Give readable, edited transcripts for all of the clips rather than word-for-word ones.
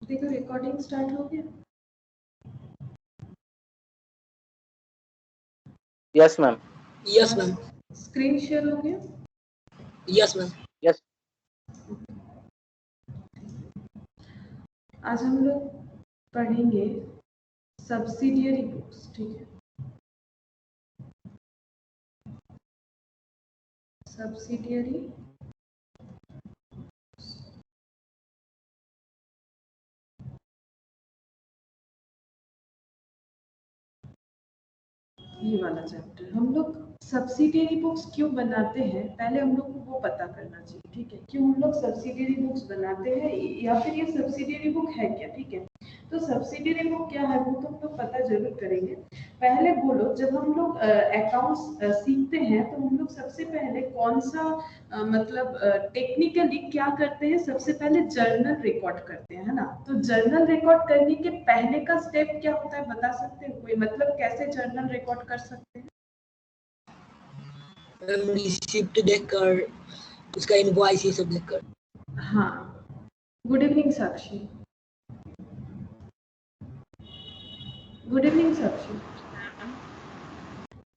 देखो recording start हो गया। Yes ma'am. Yes ma'am. Screen share हो गया। Yes ma'am. यस। आज हम लोग पढ़ेंगे सब्सिडियरी बुक्स, ठीक है। सब्सिडियरी ये वाला चैप्टर। हम लोग सब्सिडियरी बुक्स क्यों बनाते हैं, पहले हम लोग को वो पता करना चाहिए, ठीक है। क्यों हम लोग सब्सिडियरी बुक्स बनाते हैं या फिर ये सब्सिडियरी बुक है क्या, ठीक है। तो सब्सिडियरी बुक क्या है वो तो हम लोग पता जरूर करेंगे। पहले बोलो, जब हम लोग अकाउंट्स सीखते हैं तो हम लोग सबसे पहले कौन सा मतलब टेक्निकली क्या करते हैं, सबसे पहले जर्नल रिकॉर्ड करते हैं, है ना। तो जर्नल रिकॉर्ड करने के पहले का स्टेप क्या होता है बता सकते हैं कोई, मतलब कैसे जर्नल रिकॉर्ड कर सकते हैं। रिसिप्ट देखकर, उसका इनवॉइस ये सब देखकर। हाँ, गुड इवनिंग साक्षी। गुड इवनिंग साक्षी।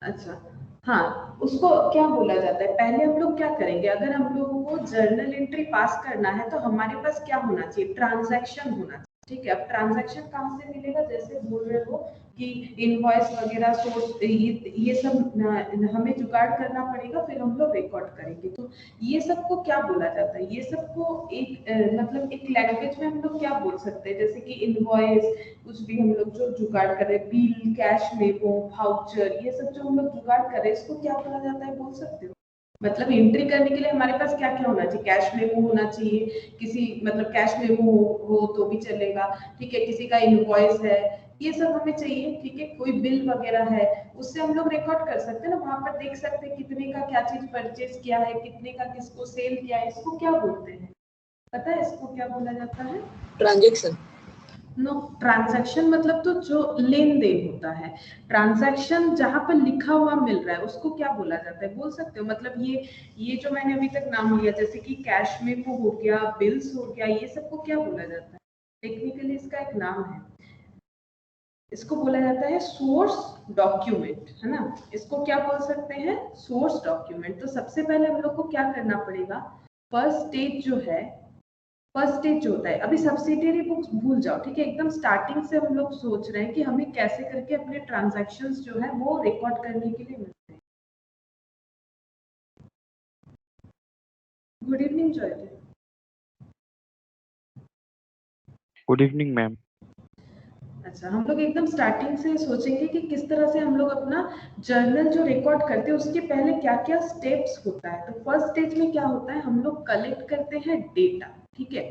अच्छा, हाँ, उसको क्या बोला जाता है, पहले हम लोग क्या करेंगे, अगर हम लोगों को जर्नल एंट्री पास करना है तो हमारे पास क्या होना चाहिए, ट्रांजैक्शन होना चाहिए, ठीक है। अब ट्रांजैक्शन कहाँ से मिलेगा, जैसे बोल रहे हो कि इनवॉइस वगैरह सोर्स ये सब हमें जुगाड़ करना पड़ेगा, फिर हम लोग रिकॉर्ड करेंगे। तो ये सबको क्या बोला जाता है, ये सबको एक मतलब एक लैंग्वेज में हम लोग क्या बोल सकते हैं, जैसे कि इनवॉइस, कुछ भी हम लोग जो जुगाड़ कर रहे हैं, बिल, कैश मेमो, वाउचर, ये सब जो हम लोग जुगाड़ कर रहे हैं इसको क्या बोला जाता है बोल सकते हो। मतलब एंट्री करने के लिए हमारे पास क्या क्या होना चाहिए, कैश मेमो होना चाहिए, किसी मतलब कैश मेमो हो तो भी चलेगा, ठीक है, किसी का इनवॉइस है, ये सब हमें चाहिए, ठीक है। कोई बिल वगैरह है उससे हम लोग रिकॉर्ड कर सकते हैं ना, वहां पर देख सकते हैं कितने का क्या चीज परचेज किया है, कितने का किसको सेल किया है, इसको क्या बोलते हैं पता है, इसको क्या बोला जाता है, ट्रांजैक्शन। नो, ट्रांजैक्शन मतलब तो जो लेन देन होता है, ट्रांजैक्शन जहां पर लिखा हुआ मिल रहा है उसको क्या बोला जाता है बोल सकते हो। मतलब ये जो मैंने अभी तक नाम लिया, जैसे कि कैश मेमो हो गया, बिल्स हो गया, ये सबको क्या बोला जाता है, टेक्निकली इसका एक नाम है, इसको बोला जाता है सोर्स डॉक्यूमेंट, है ना। इसको क्या बोल सकते हैं, सोर्स डॉक्यूमेंट। तो सबसे पहले हम लोग को क्या करना पड़ेगा, फर्स्ट स्टेज जो है, फर्स्ट स्टेज जो होता है, अभी सब्सिडियरी बुक्स भूल जाओ, ठीक है, एकदम स्टार्टिंग से हम लोग सोच रहे हैं कि हमें कैसे करके अपने ट्रांजैक्शंस जो है वो रिकॉर्ड करने के लिए मिलते हैं। Good evening Joydev. Good evening ma'am. अच्छा, हम लोग एकदम स्टार्टिंग से सोचेंगे कि किस तरह से हम लोग अपना जर्नल जो रिकॉर्ड करते हैं उसके पहले क्या क्या स्टेप्स होता है। तो फर्स्ट स्टेज में क्या होता है, हम लोग कलेक्ट करते हैं डेटा, ठीक है,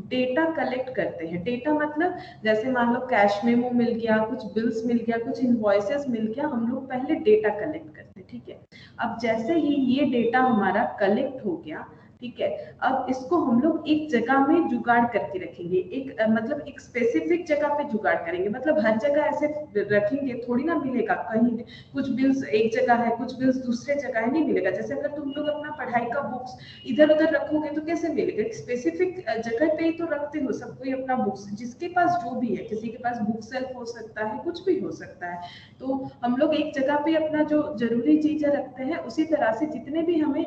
डेटा कलेक्ट करते हैं। डेटा मतलब जैसे मान लो कैश मेमो मिल गया, कुछ बिल्स मिल गया, कुछ इनवॉइसेस मिल गया, हम लोग पहले डेटा कलेक्ट करते हैं, ठीक है। अब जैसे ही ये डेटा हमारा कलेक्ट हो गया, ठीक है, अब इसको हम लोग एक जगह में जुगाड़ करके रखेंगे, एक मतलब एक स्पेसिफिक जगह पे जुगाड़ करेंगे, मतलब हर जगह ऐसे रखेंगे थोड़ी ना मिलेगा, कहीं कुछ बिल्स एक जगह है, कुछ बिल्स दूसरे जगह है, नहीं मिलेगा। जैसे अगर तुम लोग अपना पढ़ाई का बुक्स इधर उधर रखोगे तो कैसे मिलेगा, एक स्पेसिफिक जगह पे ही तो रखते हो सब कोई अपना बुक्स, जिसके पास जो भी है, किसी के पास बुक सेल्फ हो सकता है, कुछ भी हो सकता है। तो हम लोग एक जगह पे अपना जो जरूरी चीजें रखते हैं, उसी तरह से जितने भी हमें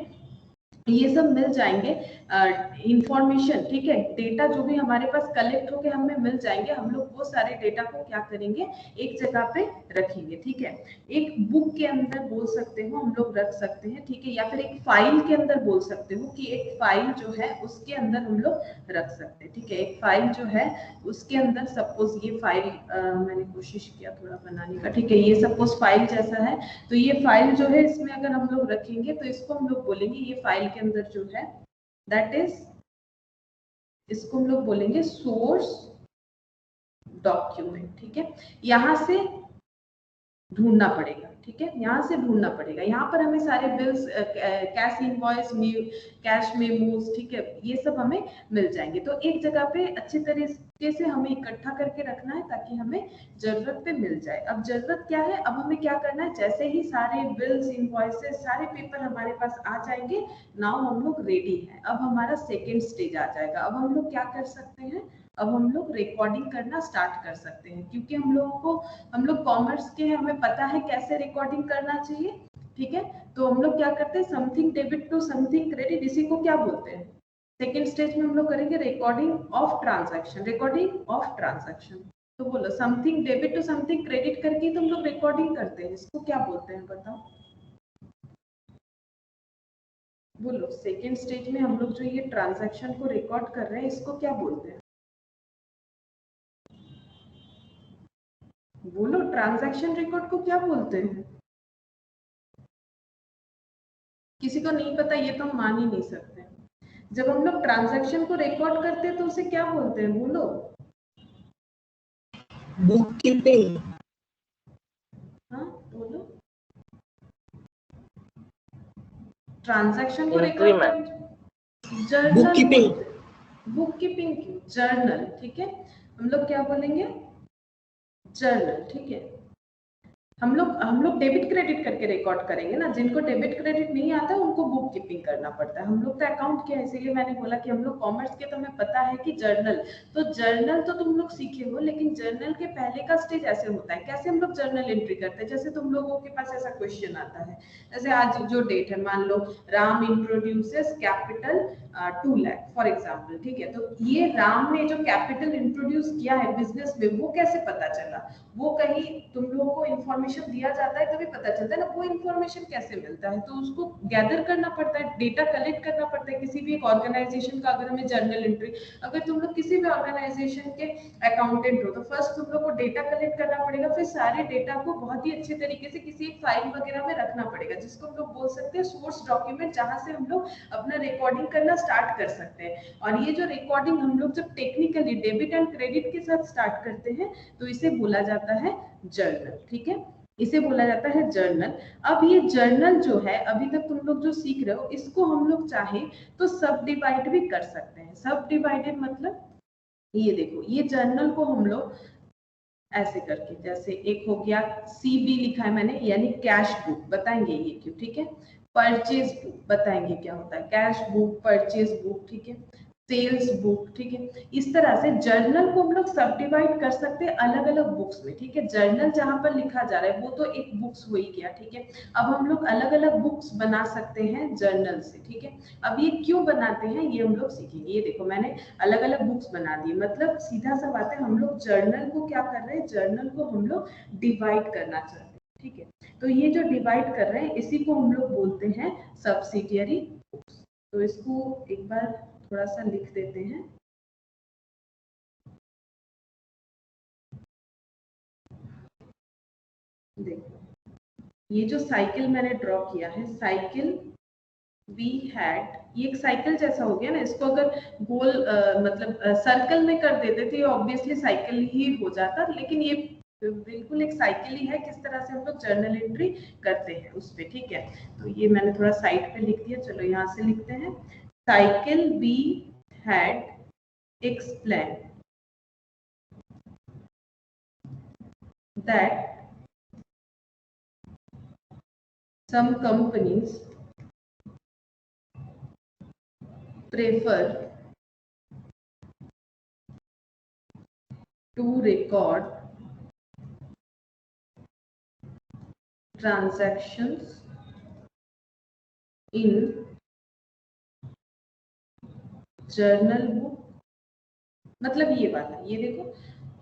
ये सब मिल जाएंगे इंफॉर्मेशन, ठीक है, डेटा जो भी हमारे पास कलेक्ट होके हमें मिल जाएंगे, हम लोग वो सारे डेटा को क्या करेंगे, एक जगह पे रखेंगे, ठीक है। एक बुक के अंदर बोल सकते हो हम लोग रख सकते हैं, ठीक है, या फिर एक फाइल के अंदर बोल सकते हो कि एक फाइल जो है उसके अंदर हम लोग रख सकते हैं, ठीक है। एक फाइल जो है उसके अंदर सपोज ये फाइल मैंने कोशिश किया थोड़ा बनाने का, ठीक है, ये सपोज फाइल जैसा है, तो ये फाइल जो है इसमें अगर हम लोग रखेंगे तो इसको हम लोग बोलेंगे, ये फाइल के अंदर जो है दैट इज, इसको हम लोग बोलेंगे सोर्स डॉक्यूमेंट, ठीक है। यहां से ढूंढना पड़ेगा, ठीक है, यहाँ से ढूंढना पड़ेगा, यहाँ पर हमें सारे bills, cash invoice, cash memos, ठीक है, ये सब हमें मिल जाएंगे। तो एक जगह पे अच्छे तरीके से हमें इकट्ठा करके रखना है ताकि हमें जरूरत पे मिल जाए। अब जरूरत क्या है, अब हमें क्या करना है, जैसे ही सारे बिल्स, इनवॉइसेस, सारे पेपर हमारे पास आ जाएंगे, नाउ हम लोग रेडी हैं। अब हमारा सेकेंड स्टेज आ जाएगा, अब हम लोग क्या कर सकते हैं, अब हम लोग रिकॉर्डिंग करना स्टार्ट कर सकते हैं, क्योंकि हम लोग कॉमर्स के हैं, हमें पता है कैसे रिकॉर्डिंग करना चाहिए। ठीक है, तो हम लोग क्या करते हैं, something debit to something credit, इसी को क्या बोलते हैं, सेकेंड स्टेज में हम लोग करेंगे recording of transaction, recording of transaction. तो बोलो something debit to something credit करके तो हम लोग रिकॉर्डिंग करते हैं, इसको क्या बोलते हैं बताओ, बोलो सेकेंड स्टेज में हम लोग जो ये ट्रांजैक्शन को रिकॉर्ड कर रहे हैं इसको क्या बोलते हैं, बोलो ट्रांजैक्शन रिकॉर्ड को क्या बोलते हैं। किसी को नहीं पता ये तो हम मान ही नहीं सकते। जब हम लोग ट्रांजैक्शन को रिकॉर्ड करते हैं तो उसे क्या बोलते हैं, बोलो, बुक कीपिंग। हाँ बोलो, ट्रांजैक्शन को एंट्री रिकॉर्ड मैम, कर जर्नल बुक कीपिंग। बोलते हैं। बुक कीपिंग क्यों, जर्नल, ठीक है, हम लोग क्या बोलेंगे, जर्नल। ठीक है, हम लोग डेबिट क्रेडिट करके रिकॉर्ड करेंगे ना, जिनको डेबिट क्रेडिट नहीं आता है उनको बुक कीपिंग करना पड़ता है, हम लोग का अकाउंट क्या है, इसीलिए मैंने बोला कि हम लोग कॉमर्स के, तो हमें पता है कि जर्नल, तो जर्नल तो तुम लोग सीखे हो, लेकिन जर्नल के पहले का स्टेज ऐसे होता है, कैसे हम लोग जर्नल एंट्री करते हैं, जैसे तुम लोगों के पास ऐसा क्वेश्चन आता है, जैसे आज जो डेट है, मान लो Ram introduces capital 2 lakh for example, ठीक है, तो ये राम ने जो कैपिटल इंट्रोड्यूस किया है बिजनेस में, वो कैसे पता चला, वो कहीं तुम लोगों को इन्फॉर्मेशन दिया जाता है तभी पता चलता है ना, वो इन्फॉर्मेशन कैसे मिलता है, तो उसको गैदर करना पड़ता है, डेटा कलेक्ट करना पड़ता है, किसी भी एक ऑर्गेनाइजेशन का अगर हमें जर्नल एंट्री, अगर तुम लोग किसी भी ऑर्गेनाइजेशन के अकाउंटेंट हो तो फर्स्ट तुम लोग को डेटा कलेक्ट करना पड़ेगा, फिर सारे डेटा को बहुत ही अच्छे तरीके से किसी एक फाइल वगैरह में रखना पड़ेगा, जिसको हम लोग बोल सकते हैं सोर्स डॉक्यूमेंट, जहां से हम लोग अपना रिकॉर्डिंग करना स्टार्ट कर सकते हैं। और ये जो रिकॉर्डिंग हम लोग जब टेक्निकली डेबिट एंड क्रेडिट के साथ स्टार्ट करते हैं तो इसे बोला जाता है जर्नल। ठीक है, इसे बोला जाता है जर्नल। अब ये जर्नल जो है, अभी तक तुम लोग जो सीख रहे हो, इसको हम लोग चाहे तो सब डिवाइड भी कर सकते हैं। सब डिवाइडेड मतलब ये देखो, ये जर्नल को हम लोग ऐसे करके, जैसे एक हो गया सीबी लिखा है मैंने, यानी कैश बुक, बताएंगे ये क्यों, ठीक है, परचेज बुक बताएंगे क्या होता है, कैश बुक, परचेज बुक, ठीक है, सेल्स बुक, ठीक है, इस तरह से जर्नल को हम लोग सब डिवाइड कर सकते हैं अलग अलग बुक्स में। ठीक है, जर्नल जहां पर लिखा जा रहा है वो तो एक बुक्स हो ही गया, ठीक है, अब हम लोग अलग अलग बुक्स बना सकते हैं जर्नल से। ठीक है, अब ये क्यों बनाते हैं ये हम लोग सीखेंगे। ये देखो मैंने अलग अलग बुक्स बना दी, मतलब सीधा सा बात है, हम लोग जर्नल को क्या कर रहे हैं, जर्नल को हम लोग डिवाइड करना चाहते हैं। ठीक है, तो ये जो डिवाइड कर रहे हैं इसी को हम लोग बोलते हैं सब्सिडियरी बुक्स। तो इसको एक बार थोड़ा सा लिख देते हैं। देखो ये जो साइकिल मैंने ड्रॉ किया है, साइकिल वी हैड, ये एक साइकिल जैसा हो गया ना, इसको अगर गोल मतलब सर्कल में कर देते थे ऑब्वियसली साइकिल ही हो जाता, लेकिन ये बिल्कुल एक साइकिल ही है, किस तरह से हम लोग जर्नल एंट्री करते हैं उस पे। ठीक है, तो ये मैंने थोड़ा साइड पे लिख दिया, चलो यहाँ से लिखते हैं, cycle we had explained that some companies prefer to record transactions in journal book, मतलब ये वाला, ये देखो,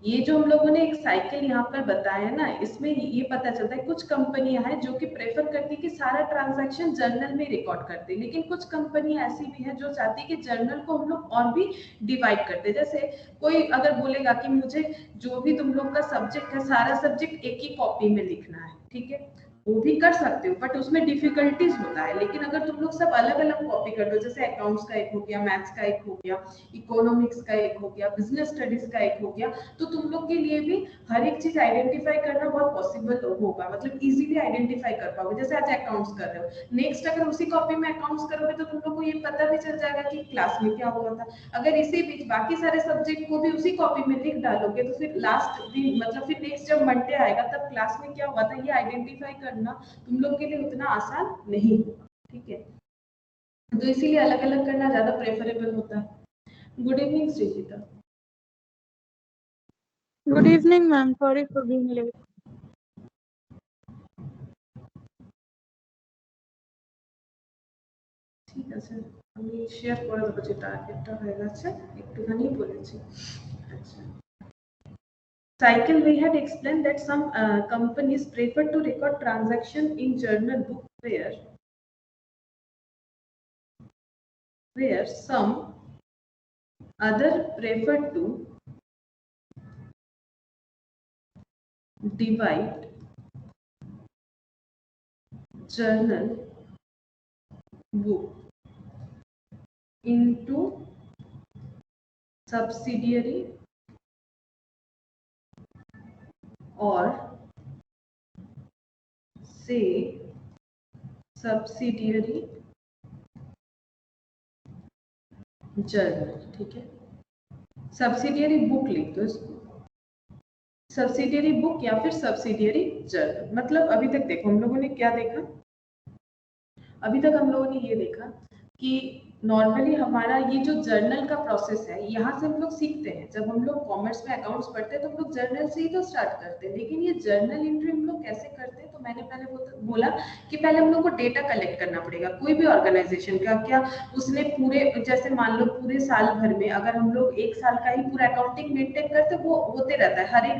ये जो हम लोगों ने एक साइकिल यहाँ पर बताया ना, इसमें ये पता चलता है कुछ कंपनियां हैं जो कि प्रेफर करती है कि सारा ट्रांजैक्शन जर्नल में रिकॉर्ड करते हैं, लेकिन कुछ कंपनियां ऐसी भी हैं जो चाहती है कि जर्नल को हम लोग और भी डिवाइड करते हैं। जैसे कोई अगर बोलेगा कि मुझे जो भी तुम लोग का सब्जेक्ट है सारा सब्जेक्ट एक ही कॉपी में लिखना है, ठीक है, वो भी कर सकते हो, बट उसमें डिफिकल्टीज होता है। लेकिन अगर तुम लोग सब अलग अलग कॉपी कर दो, जैसे अकाउंट्स का एक हो गया, मैथ्स का एक हो गया, इकोनॉमिक्स का एक हो गया, बिजनेस स्टडीज का एक हो गया, तो तुम लोग के लिए भी हर एक चीज आइडेंटिफाई करना बहुत पॉसिबल होगा, मतलब इजीली आइडेंटिफाई कर पाओगे। जैसे आज अकाउंट्स कर रहे हो, नेक्स्ट अगर उसी कॉपी में अकाउंट्स करोगे तो तुम लोग को ये पता भी चल जाएगा कि क्लास में क्या हुआ था। अगर इसी बीच बाकी सारे सब्जेक्ट को भी उसी कॉपी में लिख डालोगे तो फिर लास्ट दिन, मतलब फिर नेक्स्ट जब मंडे आएगा तब क्लास में क्या हुआ था ये आइडेंटिफाई करना तुम लोग के लिए उतना आसान नहीं होगा। ठीक है, तो इसीलिए अलग अलग करना ज्यादा प्रेफरेबल होता है। Good evening Srijita. Good evening, ma'am. Sorry for being late. ঠিক আছে, আমি শেয়ার করে দেবো যে টার্গেটটা হয়ে গেছে, একটুখানি বলেছি। আচ্ছা, Cycle we had explained that some companies prefer to record transaction in journal book where some other prefer to divide journal book into subsidiary or say subsidiary journal. ठीक है, सब्सिडियरी बुक लिख दो इसको, सब्सिडियरी बुक या फिर subsidiary journal. मतलब अभी तक देखो हम लोगों ने क्या देखा, अभी तक हम लोगों ने ये देखा कि नॉर्मली हमारा ये जो जर्नल का प्रोसेस है, यहाँ से हम लोग सीखते हैं। जब हम लोग कॉमर्स में अकाउंट्स पढ़ते हैं तो हम लोग जर्नल से ही तो स्टार्ट करते हैं, लेकिन ये जर्नल एंट्री हम लोग कैसे करते हैं? तो मैंने पहले बोला कि पहले हम लोग को डेटा कलेक्ट करना पड़ेगा। कोई भी ऑर्गेनाइजेशन का क्या उसने पूरे, जैसे मान लो पूरे साल भर में अगर हम लोग एक साल का ही पूरा अकाउंटिंग मेंटेन करते, वो होते रहता है। हर एक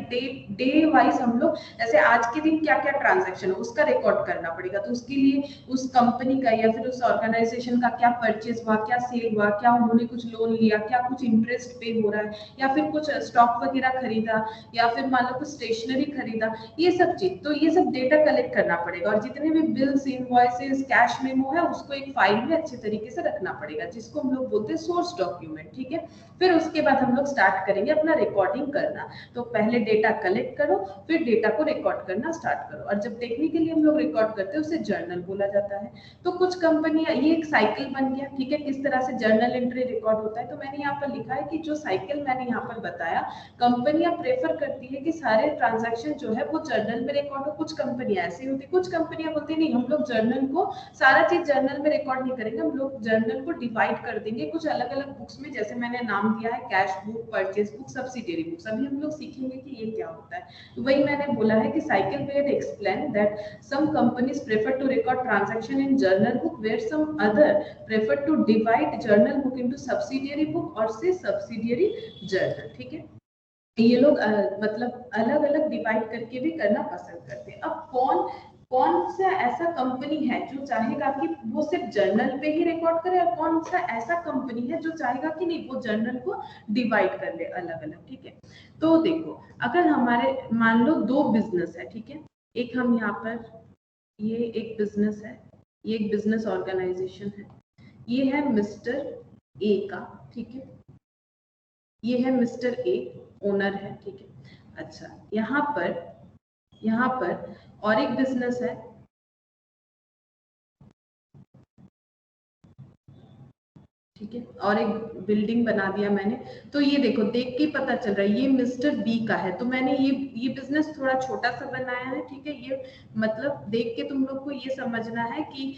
डे वाइज हम लोग, जैसे आज के दिन क्या क्या ट्रांजेक्शन है उसका रिकॉर्ड करना पड़ेगा। तो उसके लिए उस कंपनी का या फिर उस ऑर्गेनाइजेशन का क्या परचेज हुआ, क्या सेल हुआ, क्या उन्होंने कुछ लोन लिया, क्या कुछ इंटरेस्ट पे हो रहा है, या फिर कुछ स्टॉक वगैरह खरीदा, या फिर मान लो कुछ स्टेशनरी खरीदा, ये सब चीज। तो ये सब डेटा कलेक्ट करना पड़ेगा और जितने भी बिल्स, इनवॉइसेस, कैश मेमो है उसको एक फाइल में अच्छे तरीके से रखना पड़ेगा, जिसको हम लोग बोलते हैं सोर्स डॉक्यूमेंट। ठीक है, फिर उसके बाद हम लोग स्टार्ट करेंगे अपना रिकॉर्डिंग करना। तो पहले डेटा कलेक्ट करो, फिर डेटा को रिकॉर्ड करना स्टार्ट करो। और जब टेक्निकली हम लोग रिकॉर्ड करते हैं उसे जर्नल बोला जाता है। तो कुछ कंपनियां, ये एक साइकिल बन गया। ठीक है, किस तरह से जर्नल एंट्री रिकॉर्ड होता है। तो मैंने यहाँ पर लिखा है कि जो साइकिल मैंने यहाँ पर बताया, कंपनियां प्रेफर करती है कि सारे ट्रांजैक्शन जो है वो जर्नल में रिकॉर्ड हो। कुछ कंपनियां ऐसी होती, कुछ कंपनियां बोलती नहीं, हम लोग जर्नल को सारा चीज जर्नल में रिकॉर्ड नहीं करेंगे, हम लोग जर्नल को डिवाइड कर देंगे कुछ अलग अलग बुक्स में। जैसे मैंने नाम दिया है cash book, purchase book, subsidiary books. अभी हम लोग सीखेंगे कि ये क्या होता है। तो वही मैंने बोला है कि cycle way had explained that some companies prefer to record transaction in journal book where some other prefer to divide journal book into subsidiary book और से subsidiary journal। ठीक है, ये लोग मतलब अलग अलग डिवाइड करके भी करना पसंद करते हैं। अब कौन सा ऐसा कंपनी है जो चाहेगा कि वो सिर्फ जर्नल पे ही रिकॉर्ड करे, और कौन सा ऐसा कंपनी है जो चाहेगा कि नहीं वो जर्नल को डिवाइड कर ले अलग अलग। ठीक है, तो देखो अगर हमारे मान लो दो बिजनेस है, ठीक है, एक हम यहाँ पर, ये एक बिजनेस है, ये एक बिजनेस ऑर्गेनाइजेशन है, ये है मिस्टर ए का। ठीक है, ये है मिस्टर ए, ओनर है। ठीक है, अच्छा यहाँ पर और एक बिजनेस है, ठीक है, और एक बिल्डिंग बना दिया मैंने। तो ये देखो, देख के पता चल रहा है ये मिस्टर बी का है। तो मैंने ये बिजनेस थोड़ा छोटा सा बनाया है। ठीक है, ये मतलब देख के तुम लोग को ये समझना है कि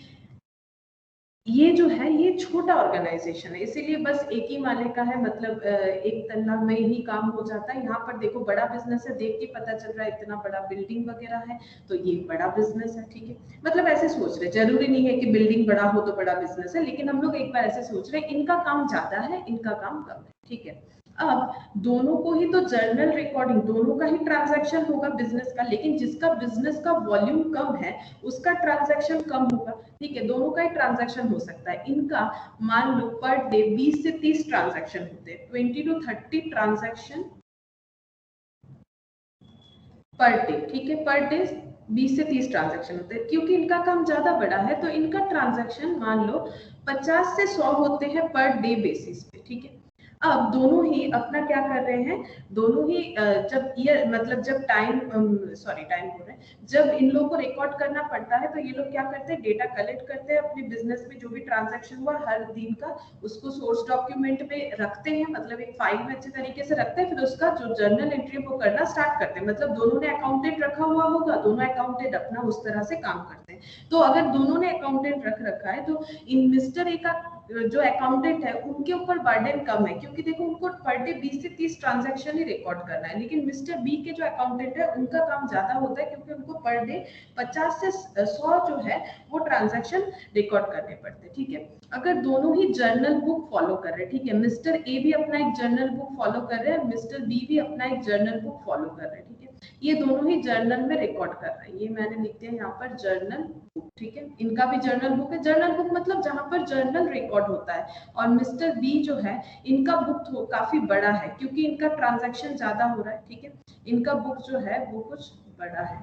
ये जो है ये छोटा ऑर्गेनाइजेशन है, इसीलिए बस एक ही माले का है, मतलब एक तल्ला में ही काम हो जाता है। यहाँ पर देखो बड़ा बिजनेस है, देख के पता चल रहा है इतना बड़ा बिल्डिंग वगैरह है, तो ये बड़ा बिजनेस है। ठीक है, मतलब ऐसे सोच रहे, जरूरी नहीं है कि बिल्डिंग बड़ा हो तो बड़ा बिजनेस है, लेकिन हम लोग एक बार ऐसे सोच रहे इनका काम ज्यादा है, इनका काम कम है। ठीक है, अब दोनों को ही तो जर्नल रिकॉर्डिंग, दोनों का ही ट्रांजैक्शन होगा बिजनेस का, लेकिन जिसका बिजनेस का वॉल्यूम कम है उसका ट्रांजैक्शन कम होगा। ठीक है, दोनों का ही ट्रांजैक्शन हो सकता है। इनका मान लो पर डे 20 से 30 ट्रांजैक्शन होते हैं, 20 to 30 ट्रांजैक्शन पर डे। ठीक है, पर डे 20 से 30 ट्रांजैक्शन होते हैं। क्योंकि इनका काम ज्यादा बड़ा है तो इनका ट्रांजैक्शन मान लो 50 से 100 होते हैं पर डे बेसिस पे। ठीक है, अब दोनों ही अपना क्या कर रहे हैं, दोनों ही जब ये मतलब जब टाइम बोल रहे हैं, जब इन लोगों को रिकॉर्ड करना पड़ता है तो ये लोग क्या करते हैं, डेटा कलेक्ट करते हैं अपने बिजनेस में, जो भी ट्रांजैक्शन हुआ हर दिन का उसको सोर्स डॉक्यूमेंट में रखते हैं, मतलब एक फाइल में अच्छे तरीके से रखते हैं। फिर उसका जो जर्नल एंट्री वो करना स्टार्ट करते हैं। मतलब दोनों ने अकाउंटेंट रखा हुआ होगा, दोनों अकाउंटेंट अपना उस तरह से काम करते हैं। तो अगर दोनों ने अकाउंटेंट रख रखा है तो इन मिस्टर ए का जो अकाउंटेंट है उनके ऊपर बर्डन कम है, क्योंकि देखो उनको पर डे 20 से 30 ट्रांजैक्शन ही रिकॉर्ड करना है। लेकिन मिस्टर बी के जो अकाउंटेंट है उनका काम ज्यादा होता है, क्योंकि उनको पर डे 50 से 100 जो है वो ट्रांजैक्शन रिकॉर्ड करने पड़ते हैं। ठीक है, अगर दोनों ही जर्नल बुक फॉलो कर रहे हैं, ठीक है, मिस्टर ए भी अपना एक जर्नल बुक फॉलो कर रहे हैं, मिस्टर बी भी अपना एक जर्नल बुक फॉलो कर रहे हैं, ठीक है, ये दोनों ही जर्नल में रिकॉर्ड कर रहे हैं। ये मैंने लिख दिया यहाँ पर जर्नल बुक, ठीक है, इनका भी जर्नल बुक है। जर्नल बुक मतलब जहां पर जर्नल रिकॉर्ड होता है। और मिस्टर बी जो है इनका बुक तो काफी बड़ा है, क्योंकि इनका ट्रांजैक्शन ज्यादा हो रहा है, ठीक है, इनका बुक जो है वो कुछ बड़ा है,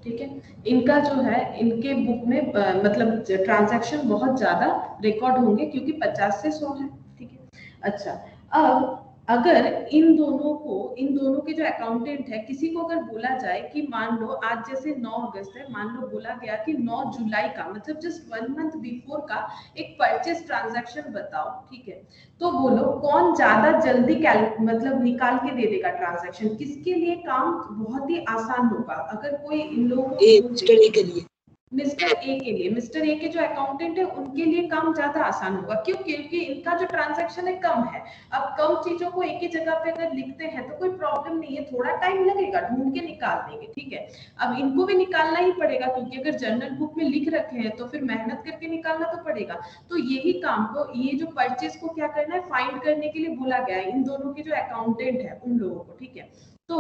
ठीक है, इनका जो है इनके बुक में मतलब ट्रांजैक्शन बहुत ज्यादा रिकॉर्ड होंगे, क्योंकि 50 से 100 है, ठीक है। अच्छा, अब अगर इन दोनों के जो अकाउंटेंट है, किसी को अगर बोला जाए कि मान लो आज जैसे 9 अगस्त है, मान लो बोला गया कि 9 जुलाई का मतलब जस्ट 1 मंथ बिफोर का एक परचेस ट्रांजैक्शन बताओ, ठीक है, तो बोलो कौन ज्यादा जल्दी मतलब निकाल के दे देगा ट्रांजैक्शन, किसके लिए काम बहुत ही आसान होगा। अगर कोई इन लोगों को मिस्टर ए के लिए, मिस्टर ए के लिए, मिस्टर ए के जो अकाउंटेंट है उनके लिए काम ज्यादा आसान होगा। क्यों? क्योंकि इनका जो ट्रांजैक्शन है कम है। अब कम चीजों को एक ही जगह पे अगर लिखते हैं तो कोई प्रॉब्लम नहीं है, थोड़ा टाइम लगेगा, ढूंढ के निकाल देंगे, ठीक है। अब इनको भी निकालना ही पड़ेगा, क्योंकि अगर जर्नल बुक में लिख रखे हैं तो फिर मेहनत करके निकालना तो पड़ेगा। तो यही काम को, ये जो परचेज को क्या करना है, फाइंड करने के लिए बोला गया है इन दोनों के जो अकाउंटेंट है उन लोगों को, ठीक है। तो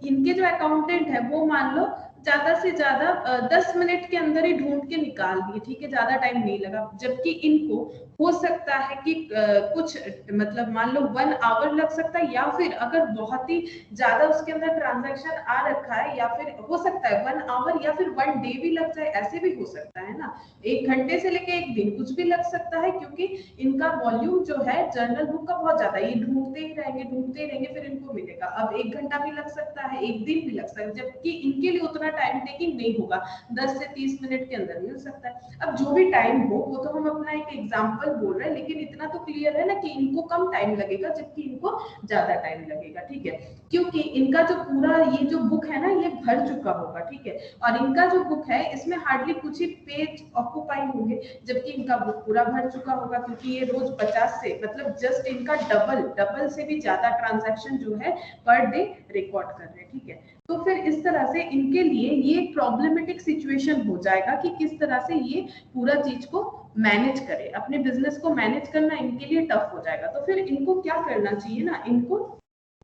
इनके जो अकाउंटेंट है वो मान लो ज्यादा से ज्यादा 10 मिनट के अंदर ही ढूंढ के निकाल दिए, ठीक है, ज्यादा टाइम नहीं लगा। जबकि इनको हो सकता है कि कुछ मतलब मान लो 1 आवर लग सकता है, या फिर अगर बहुत ही ज्यादा उसके अंदर ट्रांजैक्शन आ रखा है, या फिर हो सकता है 1 आवर या फिर 1 डे भी लग जाए, ऐसे भी हो सकता है ना, 1 घंटे से लेके 1 दिन कुछ भी लग सकता है, क्योंकि इनका वॉल्यूम जो है जर्नल बुक का बहुत ज्यादा है। ये ढूंढते ही रहेंगे फिर इनको मिलेगा। अब 1 घंटा भी लग सकता है, 1 दिन भी लग सकता है, जबकि इनके लिए उतना टाइम टेकिंग नहीं होगा, 10 से 30 मिनट के अंदर मिल सकता है। अब जो भी टाइम हो वो तो हम अपना एक एग्जांपल बोल रहे हैं, लेकिन इतना तो क्लियर है ना कि इनको कम टाइम लगेगा जबकि इनको ज्यादा टाइम लगेगा, ठीक है, क्योंकि इनका जो पूरा ये जो बुक है ना ये भर चुका होगा, ठीक है, और इनका जो बुक है इसमें हार्डली कुछ ही पेज ऑक्यूपाई होंगे, जबकि इनका बुक पूरा भर चुका होगा, क्योंकि ये रोज 50 से मतलब जस्ट इनका डबल से भी ज्यादा ट्रांजैक्शन जो है पर डे रिकॉर्ड कर रहे हैं, ठीक है। तो फिर इस तरह से इनके लिए ये प्रॉब्लमेटिक सिचुएशन हो जाएगा कि किस तरह से ये पूरा चीज को मैनेज करे, अपने बिजनेस को मैनेज करना इनके लिए टफ हो जाएगा। तो फिर इनको क्या करना चाहिए ना, इनको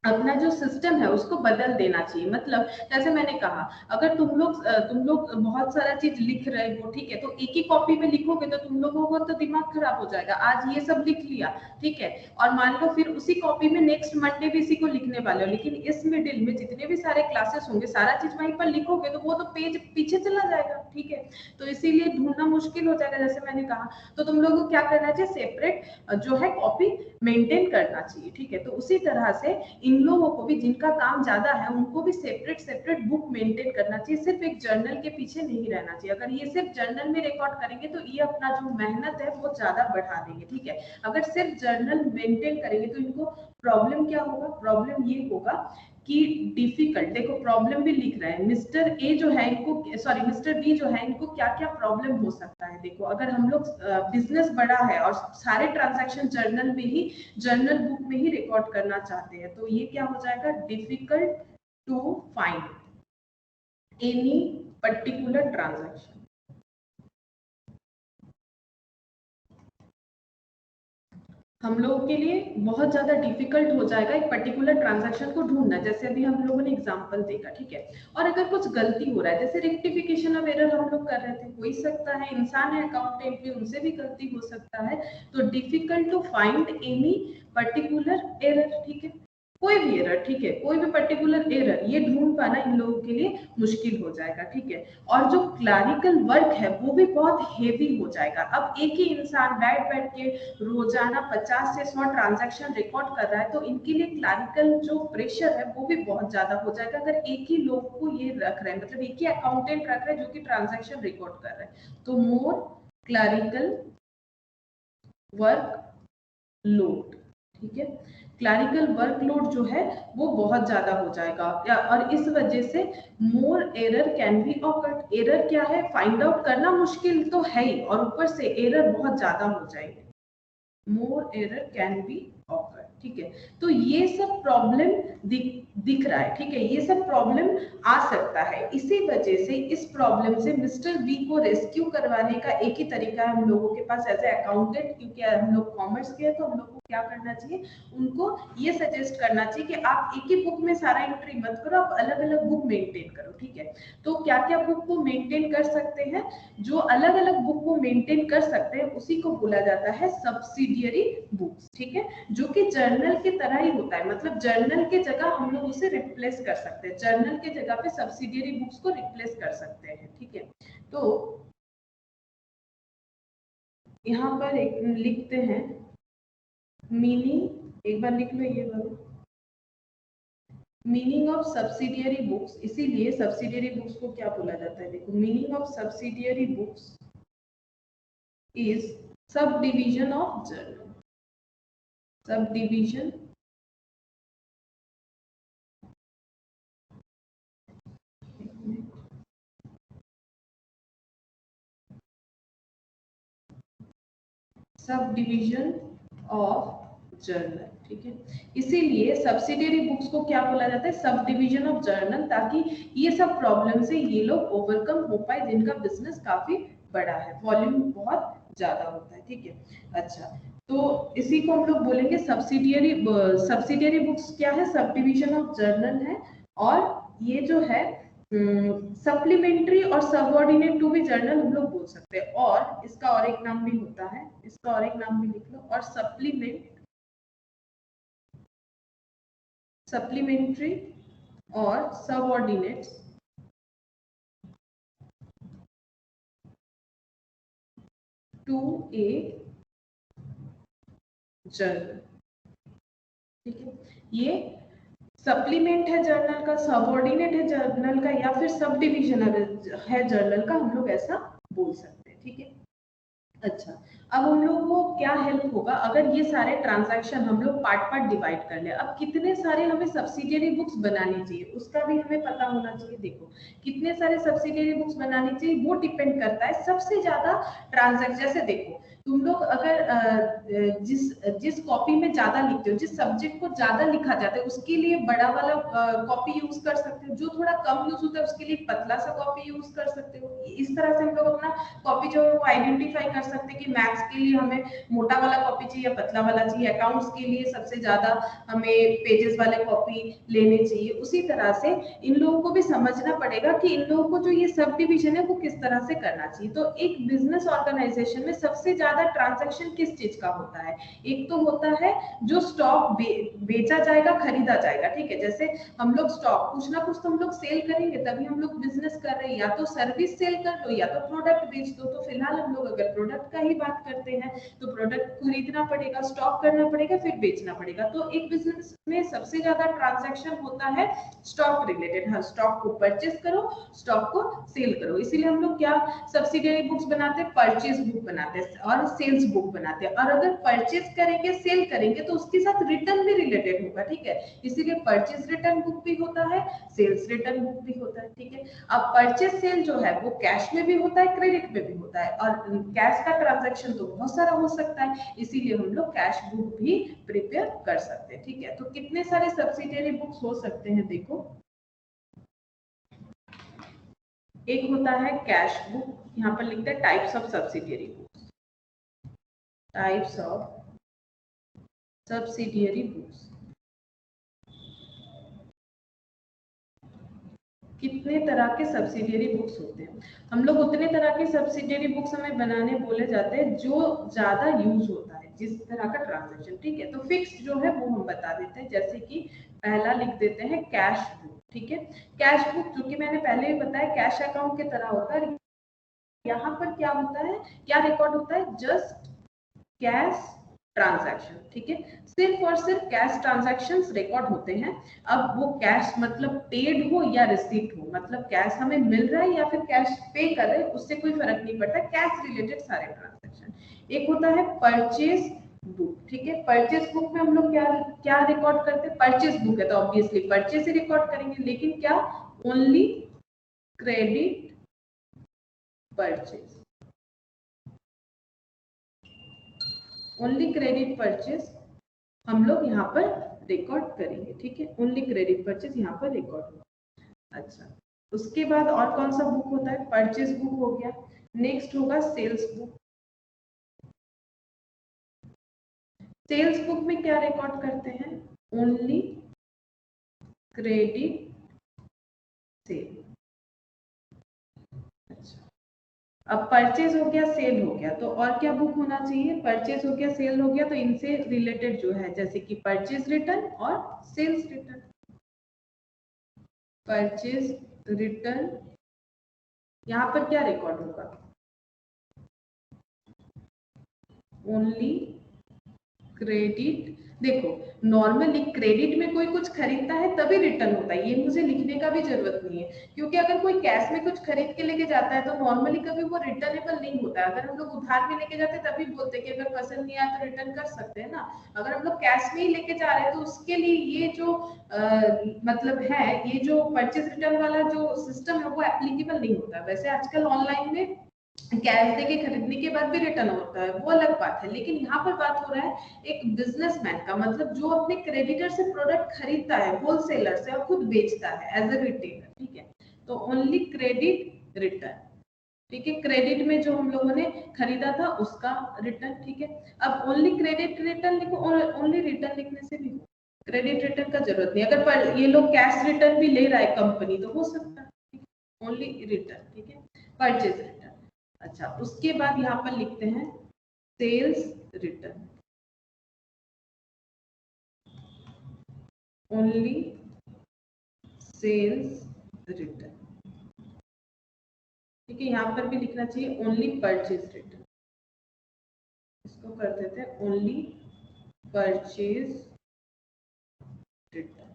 अपना जो सिस्टम है उसको बदल देना चाहिए। मतलब जैसे मैंने कहा, अगर तुम लोग बहुत सारा चीज लिख रहे हो, ठीक है, तो एक ही कॉपी में लिखोगे तो तुम लोगों को तो दिमाग खराब हो जाएगा। आज ये सब लिख लिया, ठीक है, और मान लो फिर उसी कॉपी में नेक्स्ट मंडे भी इसी को लिखने वाले हो, लेकिन इस मिडिल में जितने भी सारे क्लासेस होंगे सारा चीज वहीं पर लिखोगे तो वो तो पेज पीछे चला जाएगा, ठीक है, तो इसीलिए ढूंढना मुश्किल हो जाएगा, जैसे मैंने कहा। तो तुम लोगों को क्या करना चाहिए, सेपरेट जो है कॉपी मेंटेन करना चाहिए, ठीक है। तो उसी तरह से इन लोगों को भी, जिनका काम ज्यादा है, उनको भी सेपरेट बुक मेंटेन करना चाहिए, सिर्फ एक जर्नल के पीछे नहीं रहना चाहिए। अगर ये सिर्फ जर्नल में रिकॉर्ड करेंगे तो ये अपना जो मेहनत है वो ज्यादा बढ़ा देंगे, ठीक है। अगर सिर्फ जर्नल मेंटेन करेंगे तो इनको प्रॉब्लम क्या होगा, प्रॉब्लम ये होगा कि डिफिकल्ट, देखो प्रॉब्लम भी लिख रहे हैं मिस्टर ए जो है इनको, सॉरी मिस्टर बी जो है, इनको क्या क्या प्रॉब्लम हो सकता है। देखो अगर हम लोग बिजनेस बड़ा है और सारे ट्रांजैक्शन जर्नल में ही, जर्नल बुक में ही रिकॉर्ड करना चाहते हैं, तो ये क्या हो जाएगा, difficult to find any particular transaction. हम लोगों के लिए बहुत ज्यादा डिफिकल्ट हो जाएगा एक पर्टिकुलर ट्रांजैक्शन को ढूंढना, जैसे अभी हम लोगों ने एग्जांपल देखा, ठीक है। और अगर कुछ गलती हो रहा है, जैसे रेक्टिफिकेशन ऑफ एरर हम लोग कर रहे थे, हो ही सकता है, इंसान है अकाउंटेंट भी, उनसे भी गलती हो सकता है, तो difficult to find any particular error, ठीक है, कोई भी एरर, ठीक है, कोई भी पर्टिकुलर एरर ये ढूंढ पाना इन लोगों के लिए मुश्किल हो जाएगा, ठीक है। और जो क्लरिकल वर्क है वो भी बहुत हेवी हो जाएगा। अब एक ही इंसान बैठ के रोजाना 50 से 100 ट्रांजैक्शन रिकॉर्ड कर रहा है, तो इनके लिए क्लरिकल जो प्रेशर है वो भी बहुत ज्यादा हो जाएगा। अगर एक ही लोग को ये रख रहे हैं, मतलब एक ही अकाउंटेंट रख रहे हैं जो कि ट्रांजैक्शन रिकॉर्ड कर रहे हैं, तो मोर क्लरिकल वर्क लोड, ठीक है। क्लरिकल वर्कलोड जो है वो बहुत ज्यादा हो जाएगा, और इस वजह से more error can be occurred. Error क्या है, फाइंड आउट करना मुश्किल तो है ही, और ऊपर से एरर बहुत ज्यादा हो जाएगी। मोर एरर कैन बी ऑकर्ड, ठीक है। तो ये सब प्रॉब्लम दिख रहा है, ठीक है, ये सब प्रॉब्लम आ सकता है। इसी वजह से इस प्रॉब्लम से मिस्टर बी को रेस्क्यू करवाने का एक ही तरीका है हम लोगों के पास एज ए अकाउंटेंट, क्योंकि हम लोग कॉमर्स के हैं, तो हम लोग को क्या करना चाहिए, उनको ये सजेस्ट करना चाहिए कि आप एक ही बुक में सारा एंट्री मत करो, आप अलग अलग बुक मेंटेन करो, ठीक है। तो क्या क्या बुक को मेंटेन कर सकते हैं, जो अलग अलग बुक को मेंटेन कर सकते हैं उसी को बोला जाता है सब्सिडियरी बुक्स, ठीक है, जो कि जर्नल की तरह ही होता है। मतलब जर्नल के जगह हम लोग उसे रिप्लेस कर सकते हैं, जर्नल के जगह पे सब्सिडियरी बुक्स को रिप्लेस कर सकते हैं, ठीक है। तो यहाँ पर एक लिखते हैं मीनिंग, एक बार लिख लो ये वाला मीनिंग ऑफ सब्सिडियरी बुक्स। इसीलिए सब्सिडियरी बुक्स को क्या बोला जाता है, देखो, meaning of subsidiary books is sub division of journal, sub division sub division of journal, ठीक है। इसीलिए सब्सिडियरी बुक्स को क्या बोला जाता है, सब डिवीजन ऑफ जर्नल, ताकि ये सब प्रॉब्लम से ये लोग ओवरकम हो पाए जिनका बिजनेस काफी बड़ा है, वॉल्यूम बहुत ज्यादा होता है, ठीक है। अच्छा, तो इसी को हम लोग बोलेंगे सब्सिडियरी बुक्स क्या है, सब डिवीजन ऑफ जर्नल है। और ये जो है सप्लीमेंट्री और सबऑर्डिनेट टू भी जर्नल हम लोग बोल सकते हैं, और इसका और एक नाम भी होता है, इसका और एक नाम भी लिख लो, और सप्लीमेंट्री और सबऑर्डिनेट्स टू ए जर्नल, ठीक है। ये सप्लीमेंट है जर्नल का, सबऑर्डिनेट है जर्नल का, या फिर सब डिवीजन है जर्नल का, हम लोग ऐसा बोल सकते हैं, ठीक है। अच्छा, अब हम लोग को क्या हेल्प होगा अगर ये सारे ट्रांजैक्शन हम लोग पार्ट पार्ट डिवाइड कर ले। अब कितने सारे हमें सब्सिडियरी बुक्स बनानी चाहिए उसका भी हमें पता होना चाहिए। देखो, कितने सारे सब्सिडियरी बुक्स बनानी चाहिए वो डिपेंड करता है सबसे ज्यादा ट्रांजैक्शन। जैसे देखो, तुम लोग अगर जिस कॉपी में ज्यादा लिखते हो, जिस सब्जेक्ट को ज्यादा लिखा जाता है उसके लिए बड़ा वाला कॉपी यूज कर सकते हो, जो थोड़ा कम यूज होता है उसके लिए पतला सा कॉपी यूज कर सकते हो। इस तरह से हम लोग अपना कॉपी जो है वो आइडेंटिफाई कर सकते हैं कि मैथ्स के लिए हमें मोटा वाला कॉपी चाहिए या पतला वाला चाहिए, अकाउंट्स के लिए सबसे ज्यादा हमें पेजेस वाले कॉपी लेने चाहिए। उसी तरह से इन लोगों को भी समझना पड़ेगा कि इन लोगों को जो ये सब डिविजन है वो किस तरह से करना चाहिए। तो एक बिजनेस ऑर्गेनाइजेशन में सबसे ज्यादा ट्रांजैक्शन किस चीज का होता है, एक तो होता है जो स्टॉक बेचा जाएगा, खरीदा जाएगा, ठीक है। जैसे हम लोग स्टॉक कुछ ना कुछ तो हम लोग सेल करेंगे तभी हम लोग बिजनेस कर रहे हैं, या तो सर्विस सेल कर लो या तो प्रोडक्ट बेच दो। तो फिलहाल हम लोग अगर प्रोडक्ट का ही बात करते हैं तो प्रोडक्ट खरीदना पड़ेगा, स्टॉक करना पड़ेगा, फिर बेचना पड़ेगा। तो एक बिजनेस में सबसे ज्यादा ट्रांजैक्शन होता है स्टॉक रिलेटेड। हाँ, स्टॉक को परचेज करो, स्टॉक को सेल करो। इसीलिए हम लोग क्या सब्सिडियरी बुक्स बनाते हैं, परचेज बुक बनाते हैं और सेल्स बुक बनाते हैं। और अगर परचेज करेंगे, सेल करेंगे तो उसके साथ रिटर्न भी रिलेटेड होगा, ठीक है। इसीलिए परचेज रिटर्न बुक भी होता है, सेल्स रिटर्न बुक भी होता है, ठीक है। अब परचेज सेल जो है वो कैश में भी होता है, क्रेडिट में भी होता है, और कैश का ट्रांजैक्शन तो बहुत सारा हो सकता है, इसीलिए हम लोग कैश बुक भी प्रिपेयर कर सकते हैं, ठीक है। तो कितने सारे सब्सिडियरी बुक्स हो सकते हैं, देखो, एक होता है कैश बुक, यहाँ पर लिखते हैं types of subsidiary books, types of subsidiary books. कितने तरह के सब्सिडियरी बुक्स होते हैं, हम लोग उतने तरह के सब्सिडियरी बुक्स हमें बनाने बोले जाते हैं जो ज्यादा यूज होता है, जिस तरह का ट्रांजैक्शन, ठीक है। तो फिक्स जो है वो हम बता देते हैं, जैसे कि पहला लिख देते हैं कैश बुक, ठीक है। कैश बुक जो कि मैंने पहले ही बताया कैश अकाउंट की तरह होता है। यहाँ पर क्या होता है, क्या रिकॉर्ड होता है, जस्ट कैश ट्रांजैक्शन, ठीक है। सिर्फ और सिर्फ कैश ट्रांजैक्शंस रिकॉर्ड होते हैं। अब वो कैश मतलब पेड हो या रिसीट हो, मतलब कैश हमें मिल रहा है या फिर कैश पे कर रहे हैं, उससे कोई फर्क नहीं पड़ता, कैश रिलेटेड सारे ट्रांजैक्शन। एक होता है परचेज बुक, ठीक है। परचेज बुक में हम लोग क्या क्या रिकॉर्ड करते हैं, परचेज बुक है तो ऑब्वियसली परचेज ही रिकॉर्ड करेंगे, लेकिन क्या only credit purchase, only credit purchase हम लोग यहाँ पर रिकॉर्ड करेंगे, ठीक है। ओनली क्रेडिट परचेज यहाँ पर रिकॉर्ड होगा। अच्छा, उसके बाद और कौन सा बुक होता है, परचेज बुक हो गया। नेक्स्ट होगा सेल्स बुक। सेल्स बुक में क्या रिकॉर्ड करते हैं, ओनली क्रेडिट सेल। अच्छा, अब परचेज हो गया, सेल हो गया, तो और क्या बुक होना चाहिए, परचेज हो गया, सेल हो गया, तो इनसे रिलेटेड जो है जैसे कि परचेज रिटर्न और सेल्स रिटर्न। परचेज रिटर्न यहाँ पर क्या रिकॉर्ड होगा, ओनली क्रेडिट। देखो नॉर्मली क्रेडिट में कोई कुछ खरीदता है तभी रिटर्न होता है, ये मुझे लिखने का भी जरूरत नहीं है, क्योंकि अगर कोई कैश में कुछ खरीद के लेके जाता है तो नॉर्मली कभी वो रिटर्नेबल नहीं होता है। अगर हम लोग उधार में लेके जाते हैं तभी बोलते हैं कि अगर पसंद नहीं आया तो रिटर्न कर सकते हैं ना। अगर हम लोग कैश में ही लेके जा रहे हैं तो उसके लिए ये जो मतलब है, ये जो परचेज रिटर्न वाला जो सिस्टम है वो एप्लीकेबल नहीं होता। वैसे आजकल ऑनलाइन में कैश देके खरीदने के बाद भी रिटर्न होता है, वो अलग बात है, लेकिन यहाँ पर बात हो रहा है एक बिजनेसमैन का, मतलब जो अपने क्रेडिटर से प्रोडक्ट खरीदता है, होलसेलर से, और खुद बेचता है एज अ रिटेलर, ठीक है। तो ओनली क्रेडिट रिटर्न, ठीक है। क्रेडिट में जो हम लोगों ने खरीदा था उसका रिटर्न, ठीक है। अब ओनली क्रेडिट रिटर्न लिखो, और ओनली रिटर्न लिखने से भी हो, क्रेडिट रिटर्न का जरूरत नहीं। अगर ये लोग कैश रिटर्न भी ले रहा है कंपनी तो हो सकता है, ओनली रिटर्न, ठीक है। Purchase return. अच्छा, उसके बाद यहाँ पर लिखते हैं sales return, only sales return, ठीक है। यहाँ पर भी लिखना चाहिए ओनली परचेज रिटर्न, इसको कर देते हैं ओनली परचेज रिटर्न।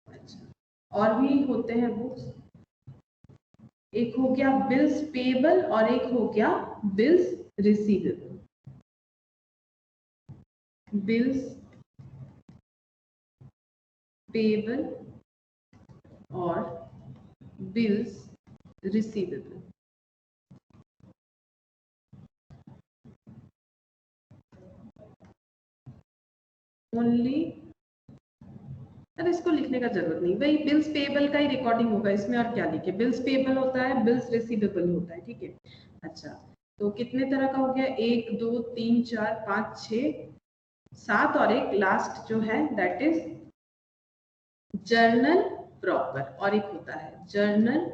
अच्छा, और भी होते हैं बुक्स, एक हो गया बिल्स पेएबल और एक हो गया बिल्स रिसीवेबल। बिल्स पेएबल और बिल्स रिसीवेबल। ओनली, अरे इसको लिखने का जरूरत नहीं, भाई बिल्स पेएबल का ही रिकॉर्डिंग होगा इसमें, और क्या लिखे, बिल्स पेएबल होता है, बिल्स रिसीवेबल होता है, ठीक है। अच्छा, तो कितने तरह का हो गया, 1 2 3 4 5 6 7, और एक लास्ट जो है दैट इज जर्नल प्रॉपर, और एक होता है जर्नल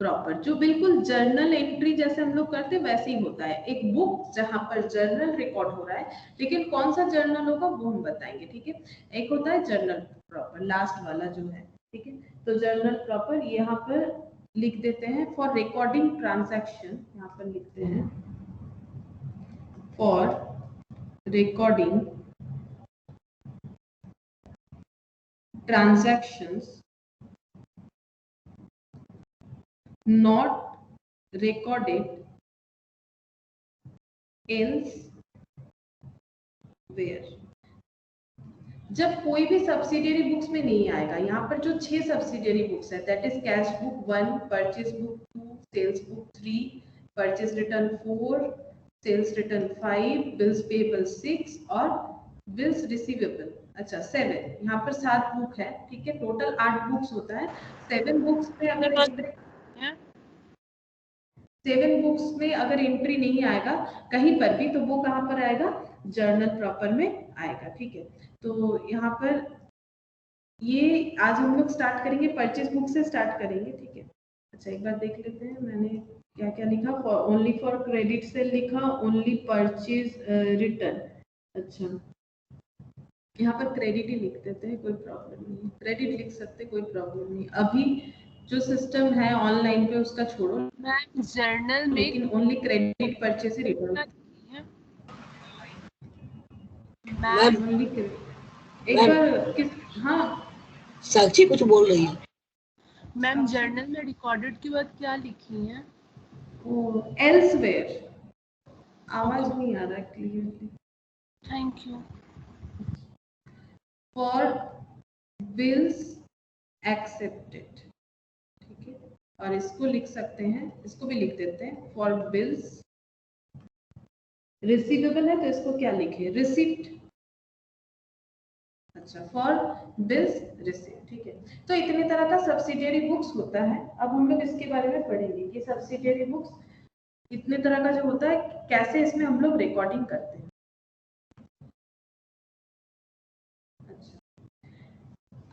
प्रॉपर, जो बिल्कुल जर्नल एंट्री जैसे हम लोग करते हैं वैसे ही होता है, एक बुक जहां पर जर्नल रिकॉर्ड हो रहा है, लेकिन कौन सा जर्नल होगा वो हम बताएंगे, ठीक है। एक होता है जर्नल प्रॉपर, लास्ट वाला जो है, ठीक है। तो जर्नल प्रॉपर यहाँ पर लिख देते हैं फॉर रिकॉर्डिंग ट्रांजैक्शन, यहाँ पर लिखते हैं for recording transactions not recorded elsewhere। जब कोई भी सब्सिडियरी बुक्स में नहीं आएगा, यहाँ पर जो 6 सब्सिडियरी बुक्स है that is cash book 1, purchase book 2, sales book 3, purchase return 4, sales return 5, bills payable 6 और बिल्स रिसीवेबल, अच्छा 7, यहाँ पर 7 बुक है, ठीक है। टोटल 8 बुक्स होता है। 7 बुक्स में अगर 7 बुक्स में अगर एंट्री नहीं आएगा कहीं पर भी, तो वो कहाँ पर आएगा, जर्नल प्रॉपर में आएगा, ठीक है। तो यहाँ पर ये आज हम लोग स्टार्ट करेंगे, परचेज बुक से स्टार्ट करेंगे, ठीक है। अच्छा, एक बार देख लेते हैं मैंने क्या क्या लिखा, ओनली फॉर क्रेडिट से लिखा, ओनली परचेज रिटर्न। अच्छा, यहाँ पर क्रेडिट ही लिख देते हैं, कोई प्रॉब्लम नहीं, क्रेडिट लिख सकते, कोई प्रॉब्लम नहीं। अभी जो सिस्टम है ऑनलाइन पे उसका छोड़ो, मैम जर्नल में लेकिन only credit purchase return, ma'am only credit. एक बार किस, हाँ साक्षी कुछ बोल रही है। मैम जर्नल में रिकॉर्डेड के बाद क्या लिखी है, एल्सवेयर, आवाज नहीं आ रहा clearly. Thank you. For bills accepted, ठीक है, और इसको लिख सकते हैं, इसको भी लिख देते हैं, फॉर बिल्स रिसीवेबल है तो इसको क्या लिखे, रिसिप्ट। अच्छा, फॉर बिल्स रिसीव, ठीक है। तो इतने तरह का सब्सिडियरी बुक्स होता है। अब हम लोग इसके बारे में पढ़ेंगे कि सब्सिडियरी बुक्स इतने तरह का जो होता है, कैसे इसमें हम लोग रिकॉर्डिंग करते हैं।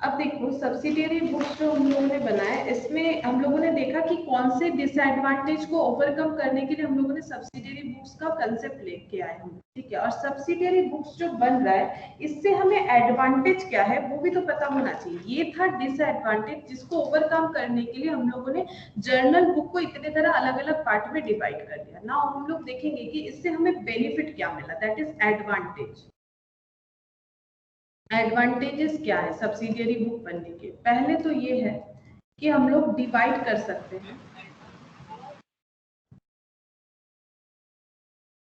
अब देखो सब्सिडियरी बुक्स जो हम लोगों ने बनाया, इसमें हम लोगों ने देखा कि कौन से डिसएडवांटेज को ओवरकम करने के लिए हम लोगों ने सब्सिडियरी बुक्स का कंसेप्ट लेके आए हैं, ठीक है। और सब्सिडियरी बुक्स जो बन रहा है, इससे हमें एडवांटेज क्या है वो भी तो पता होना चाहिए। ये था डिसएडवांटेज, जिसको ओवरकम करने के लिए हम लोगों ने जर्नल बुक को इतने तरह अलग अलग पार्ट में डिवाइड कर दिया। नाउ हम लोग देखेंगे कि इससे हमें बेनिफिट क्या मिला, दैट इज एडवांटेज। एडवांटेजेस क्या है सब्सिडियरी बुक बनने के? पहले तो ये है कि हम लोग डिवाइड कर सकते हैं,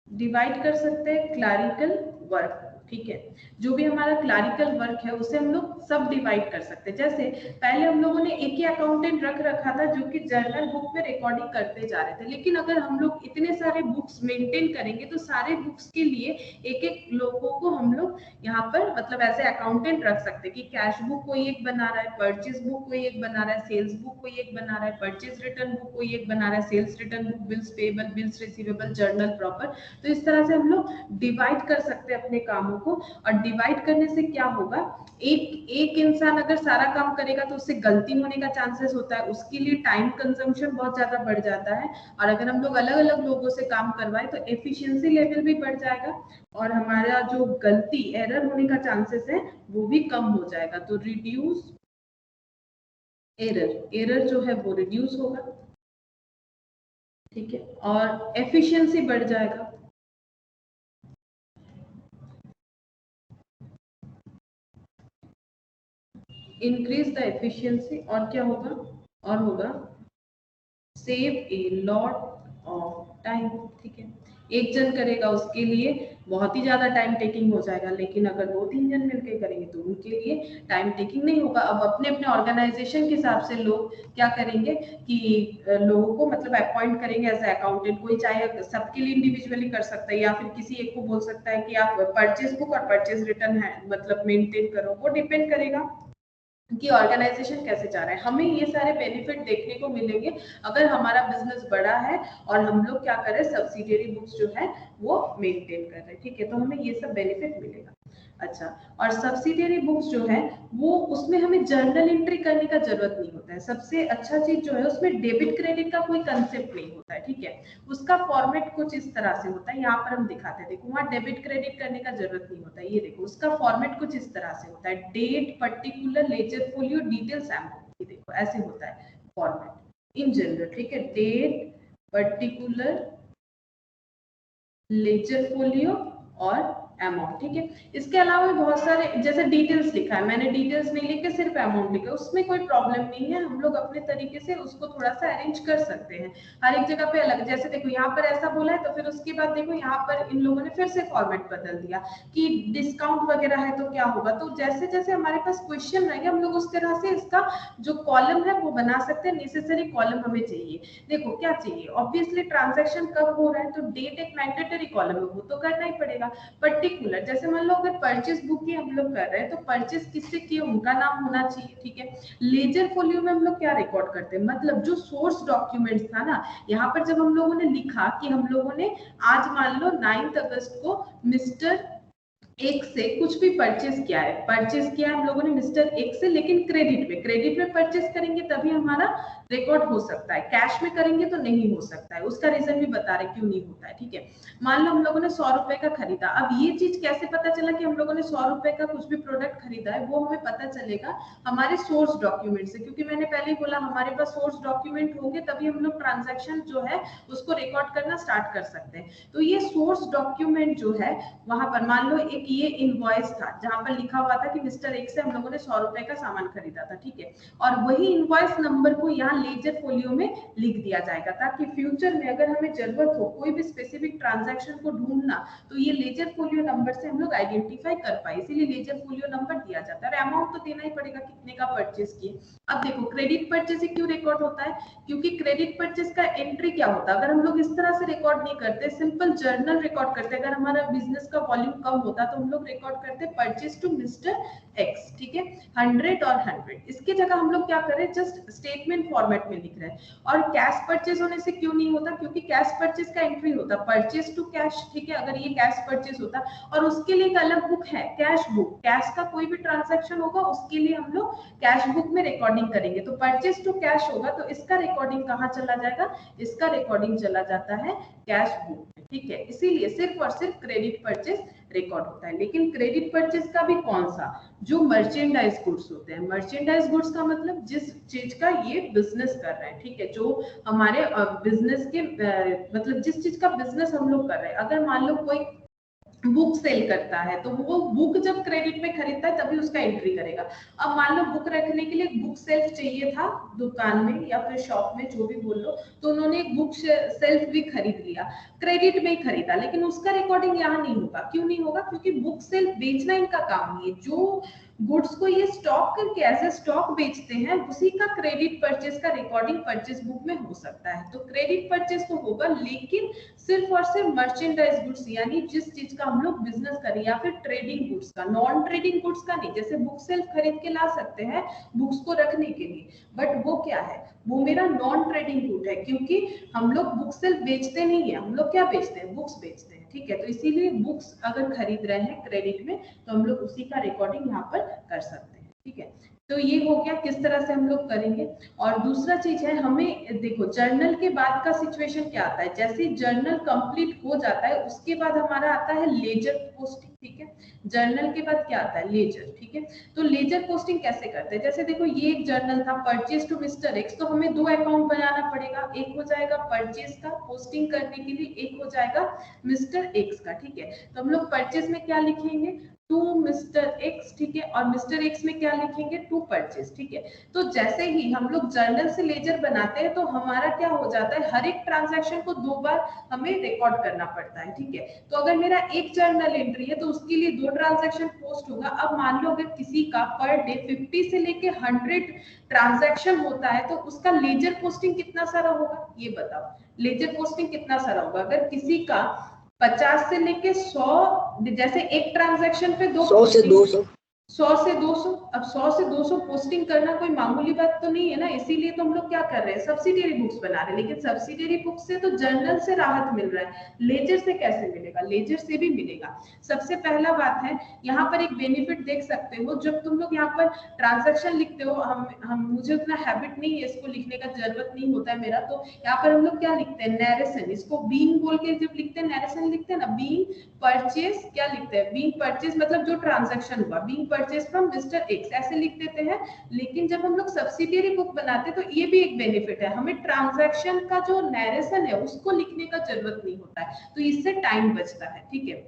डिवाइड कर सकते हैं क्लरिकल वर्क, ठीक है। जो भी हमारा क्लरिकल वर्क है उसे हम लोग सब डिवाइड कर सकते हैं। जैसे पहले हम लोगों ने एक ही अकाउंटेंट रख रखा था जो कि जर्नल बुक में रिकॉर्डिंग करते जा रहे थे, लेकिन अगर हम लोग इतने सारे बुक्स मेंटेन करेंगे तो सारे बुक्स के लिए एक एक लोगों को हम लोग यहाँ पर मतलब ऐसे अकाउंटेंट रख सकते हैं कि कैश बुक कोई एक बना रहा है, परचेज बुक कोई एक बना रहा है, सेल्स बुक कोई एक बना रहा है, परचेज रिटर्न बुक कोई एक बना रहा है, sales return book, bills payable, bills receivable, journal proper. तो इस तरह से हम लोग डिवाइड कर सकते हैं अपने कामों को। और डिवाइड करने से क्या होगा, एक इंसान अगर सारा काम करेगा तो उससे गलती होने का चांसेस होता है, उसके लिए टाइम कंजम्पशन बहुत ज्यादा बढ़ जाता है। और अगर हम लोग अलग अलग लोगों से काम करवाए तो एफिशिएंसी लेवल भी बढ़ जाएगा और हमारा जो गलती एरर होने का चांसेस है वो भी कम हो जाएगा। तो रिड्यूस एरर जो है वो रिड्यूस होगा, ठीक है, और एफिशिएंसी बढ़ जाएगा। इंक्रीज द एफिशिएंसी, और क्या होगा, और होगा save a lot of time, ठीक है। एक जन करेगा उसके लिए बहुत ही ज्यादा टाइम टेकिंग हो जाएगा, लेकिन अगर 2-3 जन मिलकर करेंगे तो उनके लिए टाइम टेकिंग नहीं होगा। अब अपने अपने ऑर्गेनाइजेशन के हिसाब से लोग क्या करेंगे कि लोगों को मतलब अपॉइंट करेंगे एज अकाउंटेंट। कोई चाहे सबके लिए इंडिविजुअली कर सकता है या फिर किसी एक को बोल सकता है कि आप परचेज बुक और परचेज रिटर्न है मतलब मेंटेन करो, वो डिपेंड करेगा कि ऑर्गेनाइजेशन कैसे जा रहा है। हमें ये सारे बेनिफिट देखने को मिलेंगे अगर हमारा बिजनेस बड़ा है और हम लोग क्या कर रहे हैं, सब्सिडियरी बुक्स जो है वो मेंटेन कर रहे हैं, ठीक है। तो हमें ये सब बेनिफिट मिलेगा। अच्छा, और सब्सिडियरी बुक्स जो है वो उसमें हमें जर्नल एंट्री करने का जरूरत नहीं होता है। सबसे अच्छा चीज जो है उसमें डेबिट क्रेडिट का कोई कंसेप्ट नहीं होता है, ठीक है। उसका फॉर्मेट कुछ इस तरह से होता है, यहाँ पर हम दिखाते हैं, देखो वहाँ डेबिट क्रेडिट करने का जरूरत नहीं होता है। ये देखो उसका फॉर्मेट कुछ इस तरह से होता है, date, particular, ledger folio, details, amount, ये देखो ऐसे होता है फॉर्मेट इन जनरल, ठीक है। डेट, पर्टिकुलर, लेजर फोलियो और अमाउंट, ठीक है। इसके अलावा बहुत सारे, जैसे डिटेल्स लिखा है, मैंने डिटेल्स नहीं लिखे, सिर्फ अमाउंट लिखा, उसमें कोई प्रॉब्लम नहीं है। हम लोग अपने तरीके से उसको थोड़ा सा अरेंज कर सकते हैं, हर एक जगह पे अलग। जैसे देखो यहाँ पर ऐसा बोला है तो फिर उसके बाद देखो यहाँ पर इन लोगों ने फिर से फॉर्मेट बदल दिया कि डिस्काउंट वगैरह है तो क्या होगा। तो जैसे जैसे हमारे पास क्वेश्चन रहेंगे हम लोग उस तरह से इसका जो कॉलम है वो बना सकते हैं। नेसेसरी कॉलम हमें चाहिए, देखो क्या चाहिए, ऑब्वियसली ट्रांजैक्शन कब हो रहा है तो डेट एक मैंडेटरी कॉलम है, वो तो करना ही पड़ेगा। पर्टिकुलर, जैसे मान लो अगर परचेज बुक की हम लोग कर रहे हैं तो परचेज किससे किए उनका नाम होना चाहिए, ठीक है। लेजर फोलियो में हम लोग क्या रिकॉर्ड करते हैं, मतलब जो सोर्स डॉक्यूमेंट्स था ना, यहाँ पर जब हम लोगों ने लिखा कि हम लोगों ने आज मान लो 9 अगस्त को मिस्टर एक से कुछ भी परचेज किया है, परचेज किया हम लोगों ने मिस्टर एक से, लेकिन क्रेडिट में परचेज करेंगे तभी हमारा रिकॉर्ड हो सकता है, कैश में करेंगे तो नहीं हो सकता है। उसका रीजन भी बता रहे क्यों नहीं होता है, ठीक है। मान लो हम लोगों ने 100 रुपए का खरीदा, अब ये चीज कैसे पता चला कि हम लोगों ने 100 रुपए का कुछ भी प्रोडक्ट खरीदा है, वो हमें पता चलेगा हमारे सोर्स डॉक्यूमेंट से, क्योंकि मैंने पहले ही बोला हमारे पास सोर्स डॉक्यूमेंट होंगे तभी हम लोग ट्रांजैक्शन जो है उसको रिकॉर्ड करना स्टार्ट कर सकते हैं। तो ये सोर्स डॉक्यूमेंट जो है वहां पर मान लो एक ये इनवॉइस था जहां पर लिखा हुआ था कि मिस्टर एक्स से हम लोगों ने 100 रुपए का सामान खरीदा था, ठीक है। और वही इनवॉइस नंबर को यहाँ लेजर फोलियो में लिख दिया जाएगा ताकि फ्यूचर में अगर हमें जरूरत हो कोई भी स्पेसिफिक ट्रांजैक्शन को ढूंढना तो ये लेजर फोलियो नंबर से हम लोग आइडेंटिफाई कर पाए, इसीलिए लेजर फोलियो नंबर दिया जाता है। और अमाउंट तो देना ही पड़ेगा कितने का परचेज किए। अब देखो क्रेडिट परचेज क्यों रिकॉर्ड होता है, क्योंकि क्रेडिट परचेज का एंट्री क्या होता है, अगर हम लोग इस तरह से रिकॉर्ड नहीं करते, सिंपल जर्नल रिकॉर्ड करते, अगर हमारा बिजनेस का वॉल्यूम कम होता तो हम लोग रिकॉर्ड करते परचेज टू मिस्टर एक्स, ठीक है, 100 और 100। इसकी जगह हम लोग क्या करें, जस्ट स्टेटमेंट फॉर्मेट में लिख रहे हैं। और कैश परचेज होने से क्यों नहीं होता, क्योंकि कैश परचेज का एंट्री होता परचेज टू कैश, ठीक है, अगर ये कैश परचेज होता और उसके लिए एक अलग बुक है कैश बुक, कैश का कोई भी ट्रांजैक्शन होगा उसके लिए हम लोग कैश बुक में रिकॉर्डिंग करेंगे। तो परचेज टू कैश होगा तो इसका रिकॉर्डिंग कहाँ चला जाएगा, इसका रिकॉर्डिंग चला जाता है कैश बुक में, ठीक है। इसीलिए सिर्फ और सिर्फ क्रेडिट परचेज रिकॉर्ड होता है। लेकिन क्रेडिट परचेज का भी कौन सा, जो मर्चेंडाइज गुड्स होते हैं। मर्चेंडाइज गुड्स का मतलब जिस चीज का ये बिजनेस कर रहे हैं, ठीक है, जो हमारे बिजनेस के मतलब जिस चीज का बिजनेस हम लोग कर रहे हैं। अगर मान लो कोई बुक सेल करता है तो वो बुक जब क्रेडिट में खरीदता है तभी उसका एंट्री करेगा। अब मान लो बुक रखने के लिए बुक सेल्फ चाहिए था दुकान में या फिर शॉप में, जो भी बोल लो, तो उन्होंने एक बुक सेल्फ भी खरीद लिया, क्रेडिट में ही खरीदा, लेकिन उसका रिकॉर्डिंग यहाँ नहीं होगा। क्यों नहीं होगा, क्योंकि बुक सेल्फ बेचना इनका काम नहीं है। जो गुड्स को ये स्टॉक करके एज ए स्टॉक बेचते हैं उसी का क्रेडिट परचेज का रिकॉर्डिंग परचेज बुक में हो सकता है। तो क्रेडिट परचेज तो होगा, लेकिन सिर्फ और सिर्फ मर्चेंडाइज गुड्स यानी जिस चीज का हम लोग बिजनेस करें, या फिर ट्रेडिंग गुड्स का, नॉन ट्रेडिंग गुड्स का नहीं। जैसे बुक सेल्फ खरीद के ला सकते हैं बुक्स को रखने के लिए, बट वो क्या है, वो मेरा नॉन ट्रेडिंग गुड है, क्योंकि हम लोग बुक सेल्फ बेचते नहीं है, हम लोग क्या बेचते हैं, बुक्स बेचते हैं, ठीक है। तो इसीलिए बुक्स अगर खरीद रहे हैं क्रेडिट में तो हम लोग उसी का रिकॉर्डिंग यहाँ पर कर सकते हैं, ठीक है। तो ये हो गया किस तरह से हम लोग करेंगे। और दूसरा चीज है, हमें देखो जर्नल के बाद का सिचुएशन क्या आता है, जैसे जर्नल कंप्लीट हो जाता है उसके बाद हमारा आता है लेजर पोस्टिंग, ठीक है। जर्नल के बाद क्या आता है, लेजर, ठीक है। तो लेजर पोस्टिंग कैसे करते हैं, जैसे देखो ये एक जर्नल था परचेज टू मिस्टर एक्स, तो हमें 2 अकाउंट बनाना पड़ेगा, एक हो जाएगा परचेज का पोस्टिंग करने के लिए, एक हो जाएगा मिस्टर एक्स का, ठीक है। तो हम लोग परचेज में क्या लिखेंगे, टू मिस्टर एक्स, ठीक है, और मिस्टर एक्स में क्या लिखेंगे, टू परचेज, ठीक है। तो जैसे ही हम लोग जर्नल से लेजर बनाते हैं तो हमारा क्या हो जाता है, हर एक ट्रांजैक्शन को 2 बार हमें रिकॉर्ड करना पड़ता है, ठीक है। तो अगर मेरा एक जर्नल एंट्री है तो उसके लिए 2 ट्रांजैक्शन पोस्ट होगा। अब मान लो अगर किसी का पर डे 50 से लेके 100 ट्रांजैक्शन होता है तो उसका लेजर पोस्टिंग कितना सारा होगा, ये बताओ, लेजर पोस्टिंग कितना सारा होगा। अगर किसी का 50 से लेके 100, जैसे एक ट्रांजैक्शन पे 100 से 200, 100 से 200, अब 100 से 200 पोस्टिंग करना कोई मामूली बात तो नहीं है ना। इसीलिए तो हम लोग क्या कर रहे हैं, सब्सिडियरी बुक्स बना रहे हैं। लेकिन सब्सिडियरी बुक से तो जर्नल से राहत मिल रहा है, लेजर से कैसे मिलेगा, लेजर से भी मिलेगा। सबसे पहला बात है, यहाँ पर एक बेनिफिट देख सकते हो, जब तुम लोग यहाँ पर ट्रांजैक्शन लिखते हो, हम मुझे उतना हैबिट नहीं है, इसको लिखने का जरूरत नहीं होता है मेरा, तो यहाँ पर हम लोग क्या लिखते हैं, नैरेशन, इसको बीइंग बोल के जब लिखते हैं, नैरेशन लिखते हैं ना, बीइंग परचेज क्या लिखते हैं, बीइंग परचेज मतलब जो ट्रांजैक्शन हुआ, being purchase from mister x ऐसे लिख देते हैं। लेकिन जब हम लोग सब्सिडियरी बुक बनाते हैं तो ये भी एक बेनिफिट है, हमें ट्रांजैक्शन का जो नैरेशन है उसको लिखने का जरूरत नहीं होता है, तो इससे टाइम बचता है, ठीक है।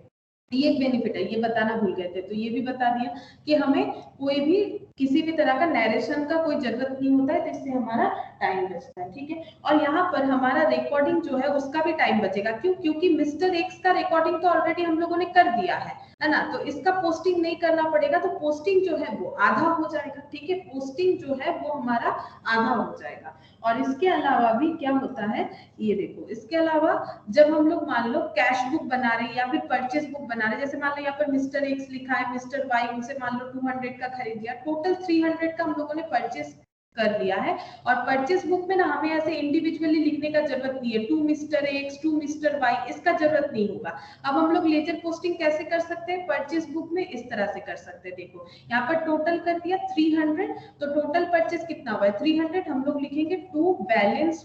ये एक बेनिफिट है, ये बताना भूल गए थे, तो ये भी बता दिया कि हमें कोई भी किसी भी तरह का नैरेशन का कोई जरूरत नहीं होता है, तो इससे हमारा टाइम बचता है, ठीक है। और यहाँ पर हमारा रिकॉर्डिंग जो है उसका भी टाइम बचेगा, क्यों, क्योंकि मिस्टर एक्स का रिकॉर्डिंग तो ऑलरेडी हम लोगों ने कर दिया है ना, तो इसका पोस्टिंग नहीं करना पड़ेगा, तो पोस्टिंग जो है वो आधा हो जाएगा, ठीक है, पोस्टिंग जो है वो हमारा आधा हो जाएगा। और इसके अलावा भी क्या होता है, ये देखो, इसके अलावा जब हम लोग मान लो कैश बुक बना रहे हैं या फिर परचेज बुक बना रहे हैं, जैसे मान लो यहाँ पर मिस्टर एक्स लिखा है, मिस्टर वाई उनसे मान लो 200 का खरीद लिया, टोटल 300 का हम लोगों ने परचेज कर लिया है। और परचेज बुक में ना हमें ऐसे इंडिविजुअली लिखने का जरूरत नहीं है, to mister X, to mister Y, इसका जरूरत नहीं होगा। अब हम लोग लेजर पोस्टिंग कैसे कर सकते हैं, परचेज बुक में इस तरह से कर सकते हैं। देखो यहाँ पर टोटल कर दिया 300, तो टोटल परचेज कितना हुआ है 300, हम लोग लिखेंगे to balance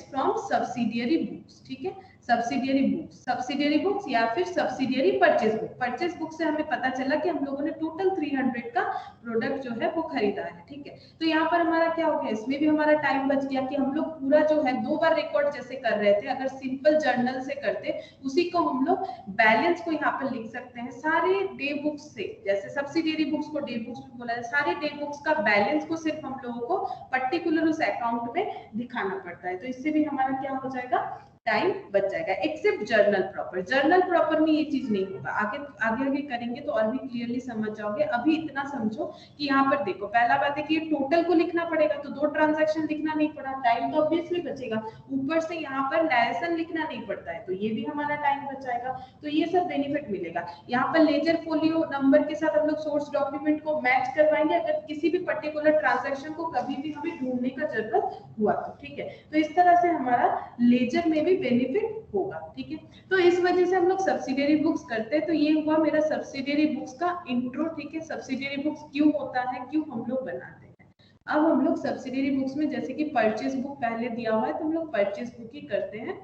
from subsidiary books, ठीक है, सब्सिडियरी बुक्स या फिर subsidiary purchase book. Purchase book से हमें पता चला कि हम लोगों ने टोटल 300 का प्रोडक्ट जो है वो खरीदा है, ठीक है। तो यहाँ पर हमारा क्या हो गया, इसमें भी हमारा टाइम बच गया कि हम लोग पूरा जो है 2 बार रिकॉर्ड जैसे कर रहे थे, अगर सिंपल जर्नल से करते उसी को हम लोग बैलेंस को यहाँ पर लिख सकते हैं सारे डे बुक्स से। जैसे सब्सिडियरी बुक्स को डे बुक्स भी बोला है, सारे डे बुक्स का बैलेंस को सिर्फ हम लोगों को पर्टिकुलर उस अकाउंट में दिखाना पड़ता है। तो इससे भी हमारा क्या हो जाएगा, टाइम बच जाएगा। Except journal proper, journal proper में ये चीज नहीं होगा, आगे आगे आगे करेंगे तो और भी क्लियरली समझ जाओगे। अभी इतना समझो कि यहाँ पर देखो, पहला बात है कि टोटल को लिखना पड़ेगा, तो 2 ट्रांजैक्शन लिखना नहीं पड़ा, टाइम तो ऑब्वियसली बचेगा। ऊपर से यहाँ पर नैरेशन लिखना नहीं पड़ता है, तो ये भी हमारा टाइम बचाएगा। तो ये सब बेनिफिट मिलेगा। यहाँ पर लेजर फोलियो नंबर के साथ हम लोग सोर्स डॉक्यूमेंट को मैच करवाएंगे अगर किसी भी पर्टिकुलर ट्रांजैक्शन को कभी भी हमें ढूंढने का जरूरत हुआ तो, ठीक है। तो इस तरह से हमारा लेजर में भी बेनिफिट होगा, ठीक है। तो इस वजह से हम लोग सब्सिडियरी बुक्स करते हैं। तो ये हुआ मेरा सब्सिडियरी बुक्स का इंट्रो, ठीक है। सब्सिडियरी बुक्स क्यों होता है, क्यों हम लोग बनाते हैं। अब हम लोग सब्सिडियरी बुक्स में जैसे कि परचेज बुक पहले दिया हुआ है तो हम लोग परचेज बुक ही करते हैं।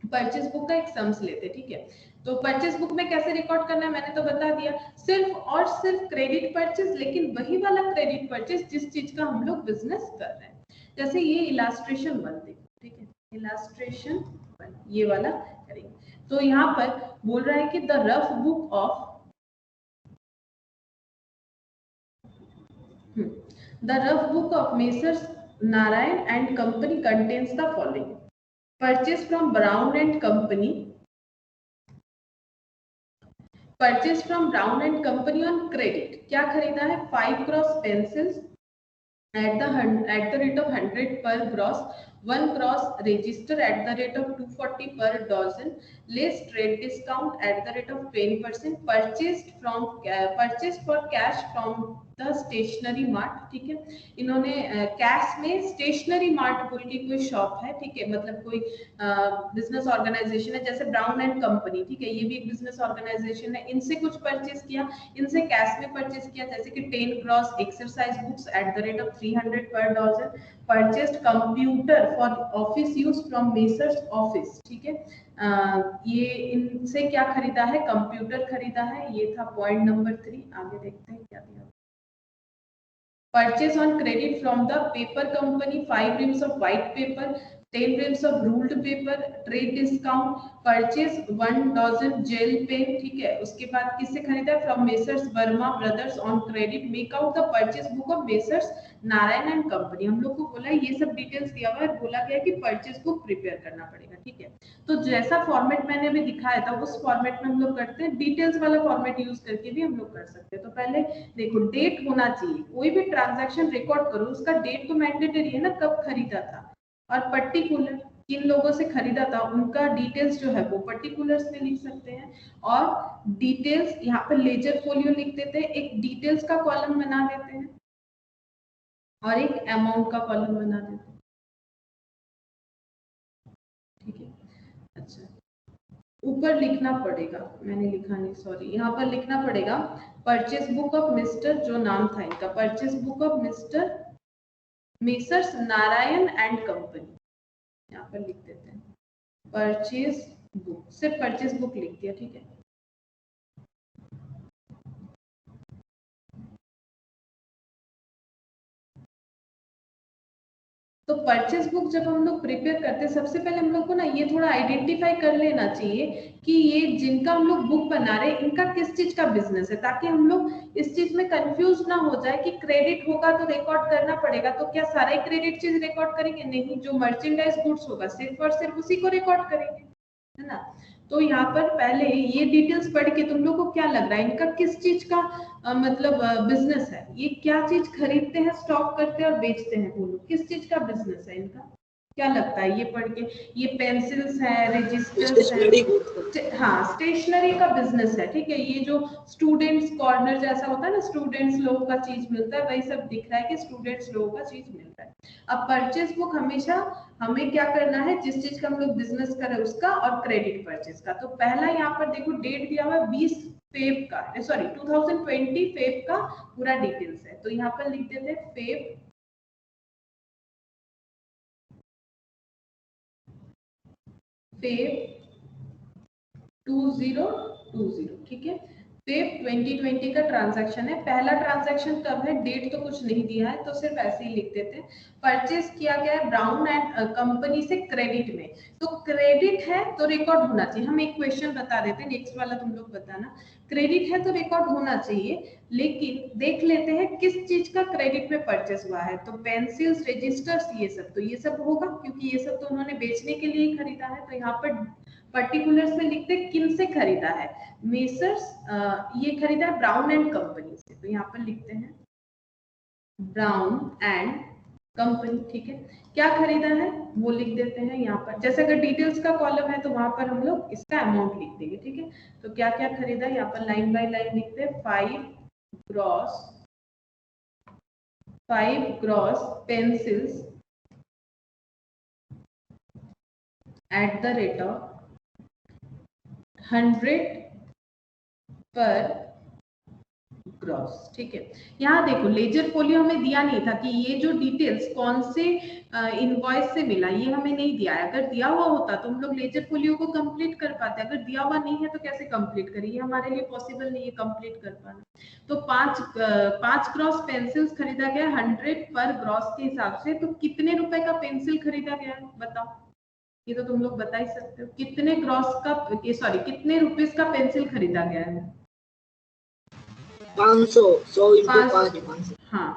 परचेज बुक का एक सम्स लेते हैं, ठीक है। तो परचेज बुक में कैसे रिकॉर्ड करना है मैंने तो बता दिया, सिर्फ और सिर्फ क्रेडिट परचेज, लेकिन वही वाला क्रेडिट परचेज जिस चीज का हम लोग बिजनेस कर रहे हैं। जैसे ये इलास्ट्रेशन 1 देखो, ठीक है, इलास्ट्रेशन 1 ये वाला करेंगे। तो यहाँ पर बोल रहा है कि the rough book of messrs Narayan and company contains the following: purchase from brown and company, purchase from brown and company on credit. क्या खरीदा है, 5 cross pencils at the rate of 100 per gross, 1 cross register at the rate of 240 per dozen, less trade discount at the rate of 20%, purchased for cash from the stationery mart, ठीक है। इन्होंने cash में stationery mart बोल के कोई shop है, ठीक है, मतलब कोई बिजनेस ऑर्गेनाइजेशन है जैसे ब्राउन एंड कंपनी, ठीक है, ये भी एक बिजनेस ऑर्गेनाइजेशन है। इनसे कुछ परचेज किया, इनसे कैश में परचेज किया, जैसे कि 10 cross exercise books at the rate of 300 per dozen, purchased computer for office use from Messrs Office, ठीक है। ये इनसे क्या खरीदा है, कंप्यूटर खरीदा है। ये था पॉइंट नंबर 3। आगे देखते हैं क्या दिया। Purchase on credit from the paper company 5 reams of white paper, 10 reams of ruled paper, trade discount, purchase 1 dozen gel pen, ठीक है। उसके बाद किससे खरीदा, from messrs Verma brothers on credit, make out the purchase book of messrs Narayan and company. हम लोग को बोला ये सब डिटेल्स दिया हुआ है, बोला गया कि परचेज बुक प्रिपेयर करना पड़ेगा, ठीक है। तो जैसा फॉर्मेट मैंने अभी दिखाया था उस फॉर्मेट में हम लोग करते हैं, डिटेल्स वाला फॉर्मेट यूज करके भी हम लोग कर सकते हैं। तो पहले देखो डेट होना चाहिए, कोई भी ट्रांजैक्शन रिकॉर्ड करो उसका डेट तो मैंडेटरी है ना, कब खरीदा था, और पर्टिकुलर किन लोगों से खरीदा था उनका डिटेल्स जो है वो पर्टिकुलर्स में लिख सकते हैं। और डिटेल्स यहाँ पर लेजर फोलियो लिख देते हैं, एक डिटेल्स का कॉलम बना देते हैं और एक अमाउंट का कॉलम बना देते हैं, ठीक है। अच्छा, ऊपर लिखना पड़ेगा, मैंने लिखा नहीं, सॉरी, यहाँ पर लिखना पड़ेगा परचेज बुक ऑफ मिस्टर, जो नाम था इनका, purchase book of mister messrs Narayan and company, यहाँ पर लिख देते हैं परचेज बुक, सिर्फ परचेज बुक लिख दिया, ठीक है। तो परचेज बुक जब हम लोग प्रिपेयर करते हैं सबसे पहले हम लोग को ना ये थोड़ा आइडेंटिफाई कर लेना चाहिए कि ये जिनका हम लोग बुक बना रहे हैं इनका किस चीज का बिजनेस है, ताकि हम लोग इस चीज में कंफ्यूज ना हो जाए कि क्रेडिट होगा तो रिकॉर्ड करना पड़ेगा, तो क्या सारा ही क्रेडिट चीज रिकॉर्ड करेंगे, नहीं, जो मर्चेंडाइज गुड्स होगा सिर्फ और सिर्फ उसी को रिकॉर्ड करेंगे, है ना। तो यहाँ पर पहले ये डिटेल्स पढ़ के तुम लोग को क्या लग रहा है इनका किस चीज का मतलब बिजनेस है, ये क्या चीज खरीदते हैं, स्टॉक करते हैं और बेचते हैं, बोलो किस चीज का बिजनेस है इनका, क्या लगता है ये पढ़ के। ये पेंसिल्स है, रजिस्टर्स है, हाँ स्टेशनरी का बिजनेस है, ठीक है। ये जो स्टूडेंट्स कॉर्नर जैसा होता है ना, स्टूडेंट्स लोगों का चीज मिलता है, वही सब दिख रहा है कि स्टूडेंट्स लोगों का चीज मिलता है। अब परचेज बुक हमेशा हमें क्या करना है, जिस चीज का हम लोग बिजनेस करें उसका और क्रेडिट परचेज का। तो पहला यहाँ पर देखो डेट दिया हुआ है 20 फेब का, सॉरी 2020 फेब का पूरा डिटेल्स है, तो यहाँ पर लिख देते हैं फेब 2020, ठीक है। फेब 2020 का ट्रांजैक्शन है। पहला ट्रांजैक्शन कब है, डेट तो कुछ नहीं दिया है, तो सिर्फ ऐसे ही लिख देते हैं। परचेज किया गया है ब्राउन एंड कंपनी से क्रेडिट में, तो क्रेडिट है तो रिकॉर्ड होना चाहिए। हम एक क्वेश्चन बता देते हैं, नेक्स्ट वाला तुम लोग बताना। क्रेडिट है तो रिकॉर्ड होना चाहिए, लेकिन देख लेते हैं किस चीज का क्रेडिट में परचेस हुआ है। तो पेंसिल्स, रजिस्टर्स, ये सब, तो ये सब होगा क्योंकि ये सब तो उन्होंने बेचने के लिए खरीदा है। तो यहाँ पर पर्टिकुलर्स में लिखते हैं किन से खरीदा है। मेसर्स ये खरीदा है ब्राउन एंड कंपनी से, तो यहाँ पर लिखते हैं ब्राउन एंड कंपनी, ठीक है। क्या खरीदा है वो लिख देते हैं यहाँ पर। जैसे अगर डिटेल्स का कॉलम है तो वहां पर हम लोग इसका अमाउंट लिख देंगे, ठीक है। तो क्या क्या खरीदा है यहाँ पर लाइन बाय लाइन लिखते हैं। 5 gross pencils eight the rate of 100 पर ग्रॉस, ठीक है। यहाँ देखो लेजर फोलियो हमें दिया नहीं था कि ये जो डिटेल्स कौन से इनवॉइस से मिला, ये हमें नहीं दिया है। अगर दिया हुआ होता तो हम लोग लेजर फोलियो को कंप्लीट कर पाते। अगर दिया हुआ नहीं है तो कैसे कंप्लीट करिए, हमारे लिए पॉसिबल नहीं है कंप्लीट कर पाना। तो 5 ग्रॉस पेंसिल्स खरीदा गया 100 पर ग्रॉस के हिसाब से। तो कितने रुपए का पेंसिल खरीदा गया है बताओ, ये तो तुम लोग बता ही सकते हो। कितने ग्रॉस का, सॉरी कितने रुपीस का पेंसिल खरीदा गया है। 500, 100 into 500। हाँ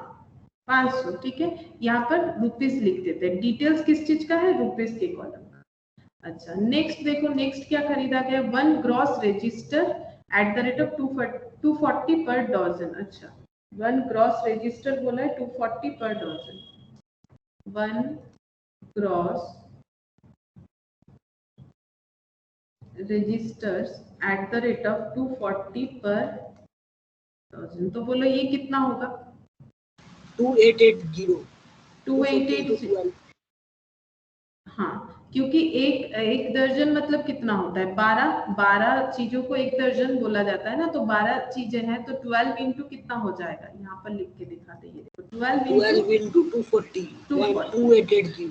500, ठीक है। यहाँ पर रुपीस लिख देते हैं। डिटेल्स किस चीज का है, रुपीस के कॉलम का। अच्छा नेक्स्ट देखो, नेक्स्ट क्या खरीदा गया। 1 gross register at the rate of 240 per dozen. अच्छा 1 ग्रॉस रजिस्टर बोला है 240 per dozen. 1 gross registers at the rate of 240 per dozen. तो बोलो ये कितना होगा। 2880। 2880, हाँ क्योंकि एक दर्जन मतलब कितना होता है, 12 चीजों को एक दर्जन बोला जाता है ना। तो 12 चीजें हैं तो 12 इंटू कितना हो जाएगा, यहाँ पर लिख के दिखाते हैं। देखो 12 into 240, 2880।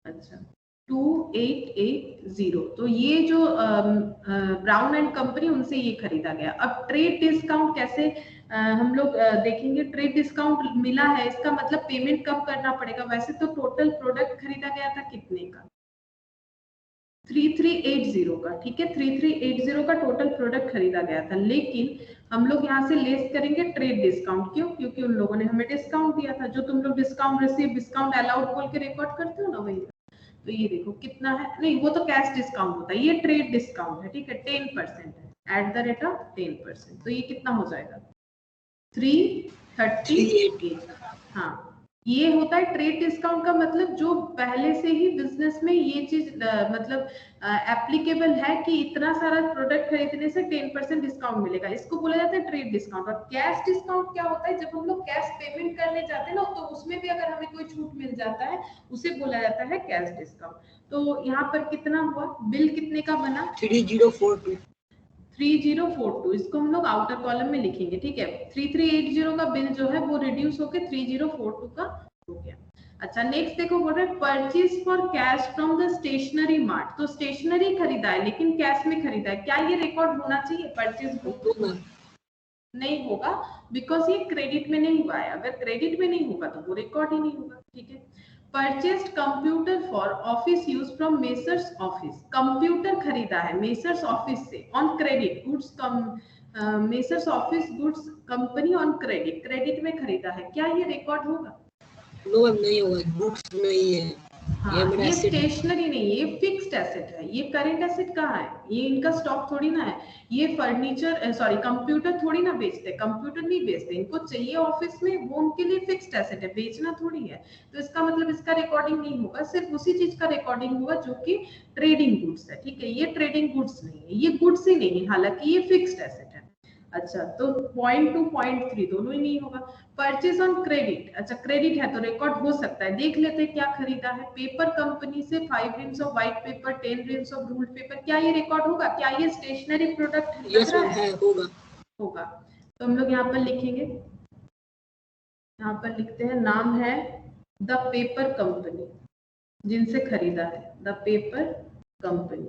अच्छा 2880। तो ये जो ब्राउन एंड कंपनी उनसे ये खरीदा गया। अब ट्रेड डिस्काउंट कैसे हम लोग देखेंगे। ट्रेड डिस्काउंट मिला है इसका मतलब पेमेंट कब करना पड़ेगा। वैसे तो टोटल प्रोडक्ट खरीदा गया था कितने का, 3380 का, ठीक है। 3380 का टोटल प्रोडक्ट खरीदा गया था, लेकिन हम लोग यहाँ से लेस करेंगे ट्रेड डिस्काउंट। क्यों, क्योंकि उन लोगों ने हमें डिस्काउंट दिया था। जो तुम लोग डिस्काउंट रिसीव, डिस्काउंट अलाउड बोल के रिकॉर्ड करते हो ना, वही। तो ये देखो कितना है, नहीं वो तो कैश डिस्काउंट होता है, ये ट्रेड डिस्काउंट है, ठीक है। 10% है एट द रेट ऑफ 10%। तो ये कितना हो जाएगा 338। हाँ ये होता है ट्रेड डिस्काउंट का मतलब जो पहले से ही बिजनेस में ये चीज मतलब एप्लीकेबल है कि इतना सारा प्रोडक्ट खरीदने से 10% डिस्काउंट मिलेगा, इसको बोला जाता है ट्रेड डिस्काउंट। और कैश डिस्काउंट क्या होता है, जब हम लोग कैश पेमेंट करने जाते हैं ना, तो उसमें भी अगर हमें कोई छूट मिल जाता है उसे बोला जाता है कैश डिस्काउंट। तो यहाँ पर कितना हुआ, बिल कितने का बना 3042। 3042, इसको हम लोग आउटर कॉलम में लिखेंगे, ठीक है। 3380 का बिल जो है वो रिड्यूस होकर 3042 का हो गया। अच्छा नेक्स्ट देखो, बोल रहे purchase for cash from the stationery mart. तो स्टेशनरी खरीदा है लेकिन कैश में खरीदा है, क्या ये रिकॉर्ड होना चाहिए परचेज बुक? नहीं होगा, बिकॉज ये क्रेडिट में नहीं हुआ है। अगर क्रेडिट में नहीं होगा तो वो रिकॉर्ड ही नहीं होगा, ठीक है। Purchased computer for office use from messrs office. Computer खरीदा है मेसर्स ऑफिस से on credit goods messrs office goods company on credit, credit में खरीदा है, क्या ये रिकॉर्ड होगा? नो नहीं होगा, बुक्स नहीं है। हाँ ये स्टेशनरी नहीं है, ये फिक्स्ड एसेट है। ये करेंट एसेट कहाँ है, ये इनका स्टॉक थोड़ी ना है। ये फर्नीचर सॉरी कंप्यूटर थोड़ी ना बेचते, कंप्यूटर नहीं बेचते, इनको चाहिए ऑफिस में, वो उनके लिए फिक्स्ड एसेट है, बेचना थोड़ी है। तो इसका मतलब इसका रिकॉर्डिंग नहीं होगा, सिर्फ उसी चीज का रिकॉर्डिंग होगा जो कि ट्रेडिंग गुड्स है, ठीक है। ये ट्रेडिंग गुड्स नहीं है, ये गुड्स ही नहीं है, हालांकि ये फिक्स्ड एसेट है। अच्छा तो 0.2 0.3 दोनों ही नहीं होगा। परचेज ऑन क्रेडिट, अच्छा क्रेडिट है तो रिकॉर्ड हो सकता है। देख लेते हैं क्या खरीदा है। पेपर कंपनी से 5 reams of white paper, 10 reams of ruled paper, क्या ये रिकॉर्ड होगा? क्या ये स्टेशनरी प्रोडक्ट यस है, होगा। होगा। तो हम लोग यहाँ पर लिखेंगे, यहाँ पर लिखते हैं नाम है द पेपर कंपनी जिनसे खरीदा है, the paper company.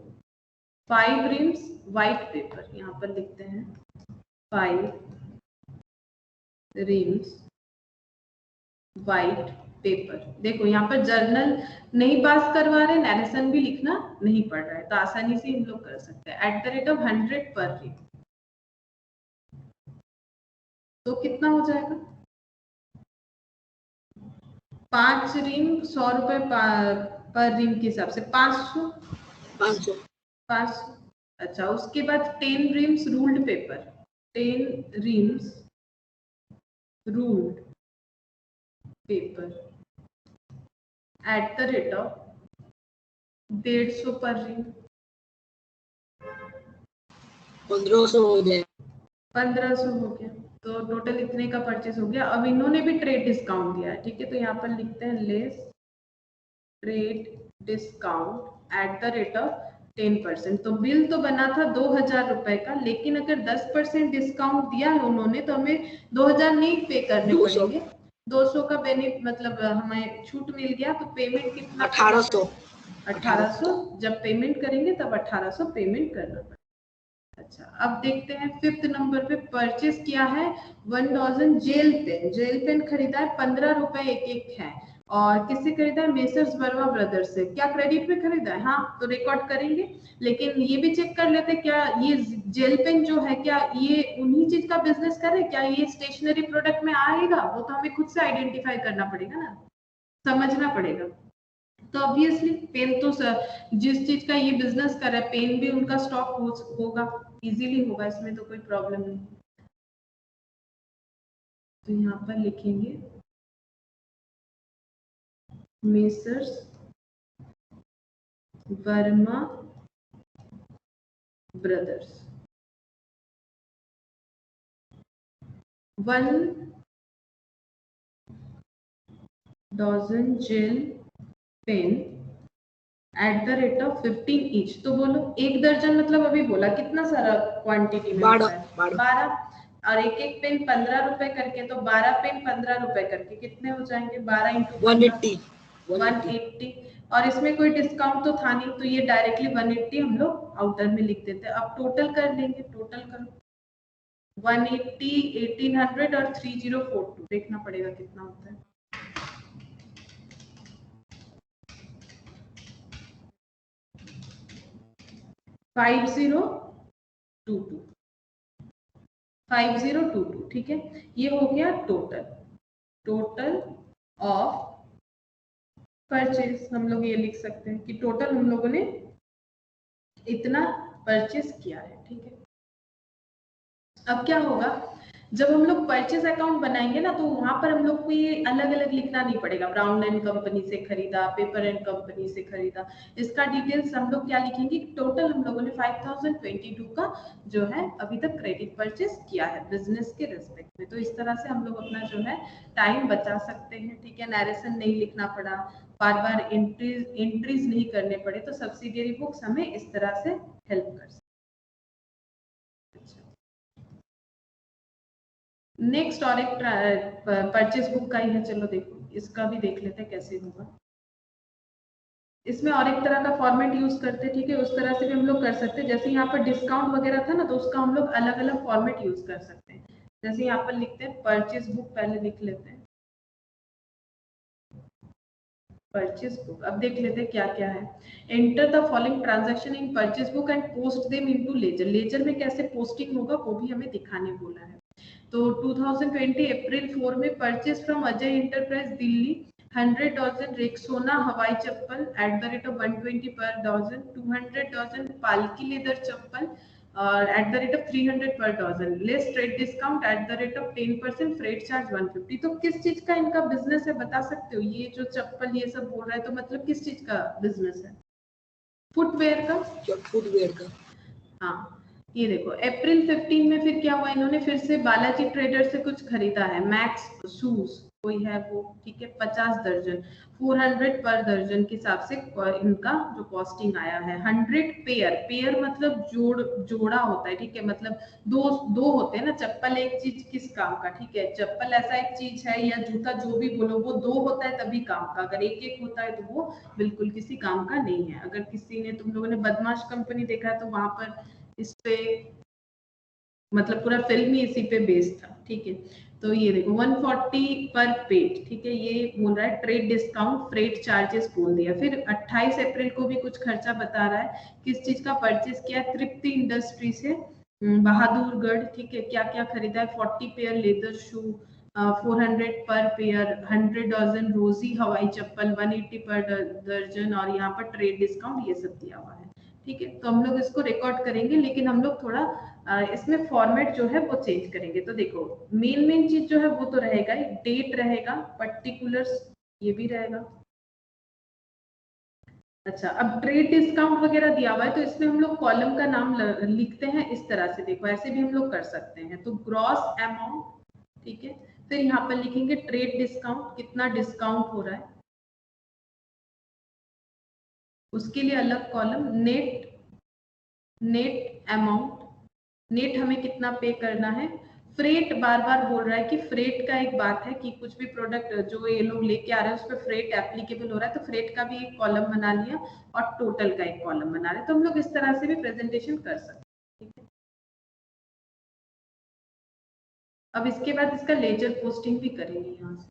5 RIMS white paper, यहाँ पर लिखते हैं 5 रिम्स व्हाइट पेपर। देखो यहाँ पर जर्नल नहीं पास करवा रहे, नैरेशन भी लिखना नहीं पड़ रहा है, तो आसानी से हम लोग कर सकते हैं। @100 पर रिम, तो कितना हो जाएगा? 5 रिम 100 रुपए पर रिम के हिसाब से 500। अच्छा, उसके बाद 10 RIMS ruled paper, 10 RIMS ruled paper @150 पर रिम। 1500 हो गया। 1500 हो गया, तो टोटल इतने का परचेस हो गया। अब इन्होंने भी ट्रेड डिस्काउंट दिया है, ठीक है, तो यहाँ पर लिखते हैं लेस ट्रेड डिस्काउंट @10%। तो बिल तो बना था 2000 रुपए का, लेकिन अगर 10% डिस्काउंट दिया है उन्होंने तो हमें 2000 नहीं पे करने 200 पड़ेंगे, 200 का बेनिफिट मतलब हमें छूट मिल गया। तो पेमेंट कितना? 1800। जब पेमेंट करेंगे तब 1800 पेमेंट करना पड़ेगा। अच्छा, अब देखते हैं 5th नंबर पे परचेस किया है 1000 जेल पेन। जेल पेन खरीदा है 15 रुपए एक है, और किससे खरीदा है? मेसर्स वर्मा ब्रदर्स से। क्या क्रेडिट पे खरीदा है? हाँ, तो रिकॉर्ड करेंगे, लेकिन ये भी चेक कर लेते क्या ये जेल पेन जो है क्या ये उन्हीं चीज का बिजनेस करे, क्या ये स्टेशनरी प्रोडक्ट में आएगा? वो तो हमें खुद से आइडेंटिफाई करना पड़ेगा ना, समझना पड़ेगा। तो ऑब्वियसली पेन तो जिस चीज का ये बिजनेस कर रहा है, पेन भी उनका स्टॉक होगा, इजीली होगा, इसमें तो कोई प्रॉब्लम नहीं। तो यहाँ पर लिखेंगे messrs Verma brothers 1000 gel pen @15 each. तो बोलो 1 दर्जन मतलब अभी बोला कितना सारा क्वांटिटी में होता है? 12। और एक पेन 15 रुपए करके, तो 12 पेन 15 रुपए करके कितने हो जाएंगे? 12 × 180। और इसमें कोई डिस्काउंट तो था नहीं, तो ये डायरेक्टली 180 हम लोग आउटर में लिख देते हैं। अब टोटल कर लेंगे, टोटल करो 180, 1800 और 3042, देखना पड़ेगा कितना होता है। 5022, ठीक है। ये हो गया टोटल ऑफ परचेज। हम लोग ये लिख सकते हैं कि टोटल हम लोगों ने इतना परचेज किया है, ठीक है। अब क्या होगा, जब हम लोग परचेज अकाउंट बनाएंगे ना, तो वहां पर हम लोग को ये अलग अलग लिखना नहीं पड़ेगा। ब्राउन एंड कंपनी से खरीदा, पेपर एंड कंपनी से खरीदा, इसका डिटेल्स हम लोग क्या लिखेंगे? टोटल हम लोगों ने 5022 का जो है अभी तक क्रेडिट परचेज किया है बिजनेस के रेस्पेक्ट में। तो इस तरह से हम लोग अपना जो है टाइम बचा सकते हैं, ठीक है। नैरेशन नहीं लिखना पड़ा, बार बार एंट्रीज नहीं करने पड़े, तो सब्सिडियरी बुक्स हमें इस तरह से हेल्प कर सकते। नेक्स्ट और एक परचेज बुक का ही है, चलो देखो इसका भी देख लेते हैं कैसे होगा। इसमें और एक तरह का फॉर्मेट यूज करते हैं, ठीक है, उस तरह से भी हम लोग कर सकते हैं। जैसे यहाँ पर डिस्काउंट वगैरह था ना, तो उसका हम लोग अलग अलग फॉर्मेट यूज कर सकते हैं। जैसे यहाँ पर लिखते हैं परचेज बुक, पहले लिख लेते हैं परचेज बुक। अब देख लेते हैं क्या क्या है। Enter the following transaction in purchase book and post them into ledger. Ledger में कैसे पोस्टिंग होगा वो भी हमें दिखाने बोला है। तो 2020 अप्रैल 4 में purchase from Ajay enterprise Delhi 100 dozen Rexona हवाई चप्पल @120 per dozen, 200 dozen Palki leather चप्पल और @300 per dozen, less trade discount @10%, freight charge 150। तो किस चीज का इनका बिजनेस है बता सकते हो? ये जो चप्पल ये सब बोल रहा है, तो मतलब किस चीज का बिजनेस है? फुटवेयर का। हाँ, ये देखो अप्रैल 15 में फिर क्या हुआ, इन्होंने फिर से बालाजी ट्रेडर से कुछ खरीदा है, मैक्स शूज कोई है वो, ठीक है। 50 दर्जन 400 पर दर्जन के हिसाब से इनका जो कॉस्टिंग आया है। 100 पेयर, पेयर मतलब जोड़ा होता है, ठीक है। मतलब दो होते हैं ना, चप्पल एक चीज किस काम का, ठीक है। चप्पल ऐसा एक चीज है या जूता जो भी बोलो, वो दो होता है तभी काम का, अगर एक एक होता है तो वो बिल्कुल किसी काम का नहीं है। अगर किसी ने, तुम लोगों ने बदमाश कंपनी देखा है तो वहां पर इस पे मतलब पूरा फिल्म ही इसी पे बेस्ड था, ठीक है। तो ये देखो 140 पर पेट, ठीक है। ये बोल रहा है ट्रेड डिस्काउंट, फ्रेट चार्जेस बोल दिया। फिर 28 अप्रैल को भी कुछ खर्चा बता रहा है, किस चीज का परचेस किया, तृप्ति इंडस्ट्री से बहादुरगढ़, ठीक है। क्या क्या खरीदा है, 40 पेयर लेदर शू, 400 पर पेयर, 100 डजन रोजी हवाई चप्पल, 180 पर दर्जन, और यहाँ पर ट्रेड डिस्काउंट ये सब दिया हुआ है, ठीक है। तो हम लोग इसको रिकॉर्ड करेंगे, लेकिन हम लोग थोड़ा इसमें फॉर्मेट जो है वो चेंज करेंगे। तो देखो मेन चीज जो है वो तो रहेगा, डेट रहेगा, पर्टिकुलर्स ये भी रहेगा। अच्छा, अब ट्रेड डिस्काउंट वगैरह दिया हुआ है तो इसमें हम लोग कॉलम का नाम लिखते हैं इस तरह से, देखो ऐसे भी हम लोग कर सकते हैं। तो ग्रॉस अमाउंट, ठीक है। फिर यहाँ पर लिखेंगे ट्रेड डिस्काउंट, कितना डिस्काउंट हो रहा है, उसके लिए अलग कॉलम। नेट अमाउंट, नेट हमें कितना पे करना है। फ्रेट बार बार बोल रहा है कि फ्रेट का एक बात है कि कुछ भी प्रोडक्ट जो ये लोग लेके आ रहे हैं उस पर फ्रेट एप्लीकेबल हो रहा है, तो फ्रेट का भी एक कॉलम बना लिया और टोटल का एक कॉलम बना रहे हैं। तो हम लोग इस तरह से भी प्रेजेंटेशन कर सकते हैं, ठीक है। अब इसके बाद इसका लेजर पोस्टिंग भी करेंगे यहाँ से।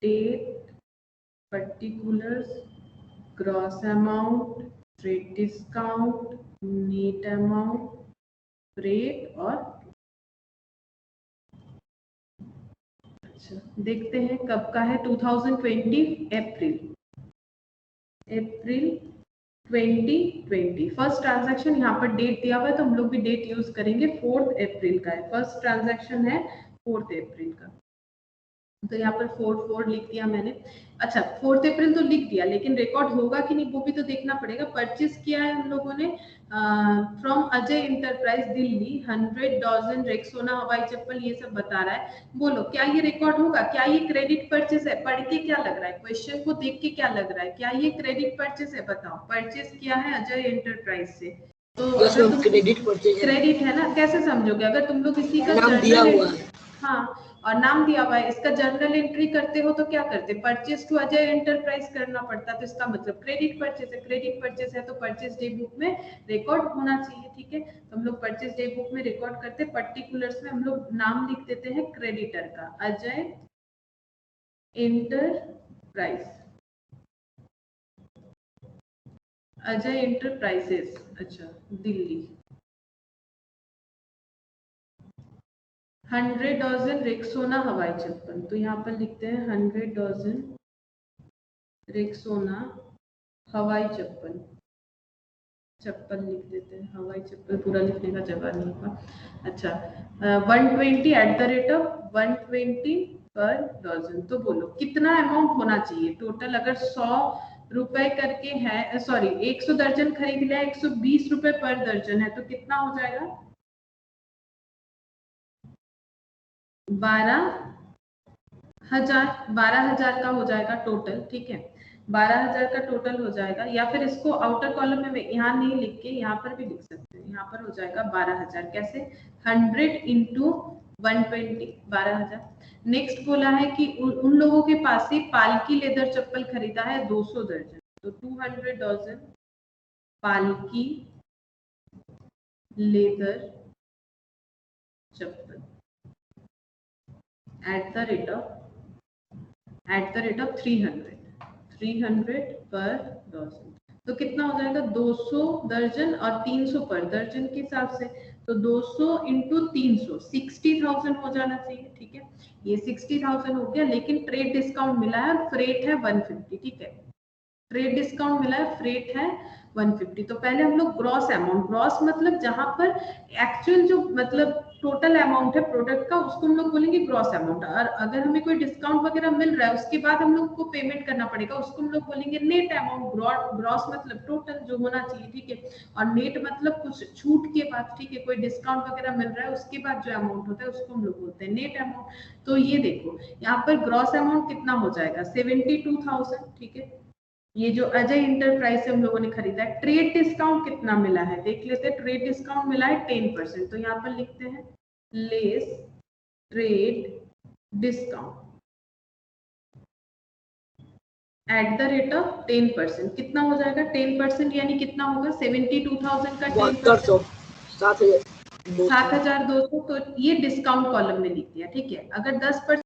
Date, particulars, gross amount, trade discount, net amount, rate और अच्छा देखते हैं कब का है। 2020 अप्रैल 2020 फर्स्ट ट्रांजैक्शन, यहाँ पर डेट दिया हुआ है तो हम लोग भी डेट यूज करेंगे। 4 अप्रैल का है, फर्स्ट ट्रांजैक्शन है 4 अप्रैल का, तो यहाँ पर 4 लिख दिया मैंने। अच्छा 4 अप्रैल तो लिख दिया, लेकिन रिकॉर्ड होगा कि नहीं वो भी तो देखना पड़ेगा। परचेज किया है हम लोगों ने from Ajay enterprise Delhi 100 dozen Rexona हवाई चप्पल, ये सब बता रहा है। बोलो क्या ये रिकॉर्ड होगा, क्या ये क्रेडिट परचेज है? पढ़ के क्या लग रहा है, क्वेश्चन को देख के क्या लग रहा है, क्या ये क्रेडिट परचेज है? बताओ, परचेज किया है अजय इंटरप्राइज से, तो क्रेडिट है ना। कैसे समझोगे अगर तुम लोग किसी का नाम दिया हुआ है, हाँ और नाम दिया हुआ है, इसका जर्नल एंट्री करते हो तो क्या करते, परचेज टू अजय एंटरप्राइज करना पड़ता, तो इसका मतलब क्रेडिट परचेज है। क्रेडिट परचेज है तो परचेज डे बुक में रिकॉर्ड होना चाहिए, ठीक है। तो हम लोग परचेज डे बुक में रिकॉर्ड करते, पर्टिकुलर्स में हम लोग नाम लिख देते हैं क्रेडिटर का, अजय एंटरप्राइज, अजय एंटरप्राइजेस, अच्छा दिल्ली। 100 डजन रेक्सोना हवाई चप्पल, तो यहाँ पर लिखते हैं 100 डजन रेक्सोना हवाई चप्पल, चप्पल लिख देते हैं, हवाई चप्पल पूरा लिखने का जगह नहीं होगा। अच्छा 120 eight the rate of 120 per dozen, तो बोलो कितना अमाउंट होना चाहिए टोटल। अगर 100 रुपए करके है, सॉरी 100 दर्जन खरीद लिया, 120 रुपए पर दर्जन है, तो कितना हो जाएगा, 12,000 का हो जाएगा टोटल, ठीक है। 12,000 का टोटल हो जाएगा, या फिर इसको आउटर कॉलम में यहाँ नहीं लिख के यहाँ पर भी लिख सकते हैं। यहाँ पर हो जाएगा 12,000, कैसे, 100 इंटू 120, 12,000। नेक्स्ट बोला है कि उन लोगों के पास से पालकी लेदर चप्पल खरीदा है 200 दर्जन, तो 200 dozen Palki leather chappal at the rate of 300 per dozen, तो कितना हो जाएगा, 200 दर्जन और 300 पर दर्जन के हिसाब से, तो 200 इंटू 300 60,000 हो जाना चाहिए, ठीक है। ये 60,000 हो गया, लेकिन ट्रेड डिस्काउंट मिला है और फ्रेट है 150, ठीक है। ट्रेड डिस्काउंट मिला है, फ्रेट है 150। तो पहले हम लोग ग्रॉस अमाउंट, ग्रॉस मतलब जहां पर एक्चुअल जो मतलब टोटल अमाउंट है प्रोडक्ट का, उसको हम लोग बोलेंगे ग्रॉस अमाउंट। और अगर हमें कोई डिस्काउंट वगैरह मिल रहा है उसके बाद हम लोग को पेमेंट करना पड़ेगा, उसको हम लोग बोलेंगे नेट अमाउंट। ग्रॉस मतलब टोटल जो होना चाहिए, ठीक है, और नेट मतलब कुछ छूट के बाद, ठीक है, कोई डिस्काउंट वगैरह मिल रहा है उसके बाद जो अमाउंट होता है उसको हम लोग बोलते हैं नेट अमाउंट। तो ये देखो यहाँ पर ग्रॉस अमाउंट कितना हो जाएगा 72,000, ठीक है। ये जो अजय इंटरप्राइज से हम लोगों ने खरीदा है। ट्रेड डिस्काउंट कितना मिला है देख लेते हैं। ट्रेड डिस्काउंट मिला है 10%, तो यहाँ पर लिखते हैं less trade discount at the rate of 10%। कितना हो जाएगा 10% यानी कितना होगा 72,000 का 10%, 7,200। तो ये डिस्काउंट कॉलम में लिख दिया, ठीक है। अगर 10%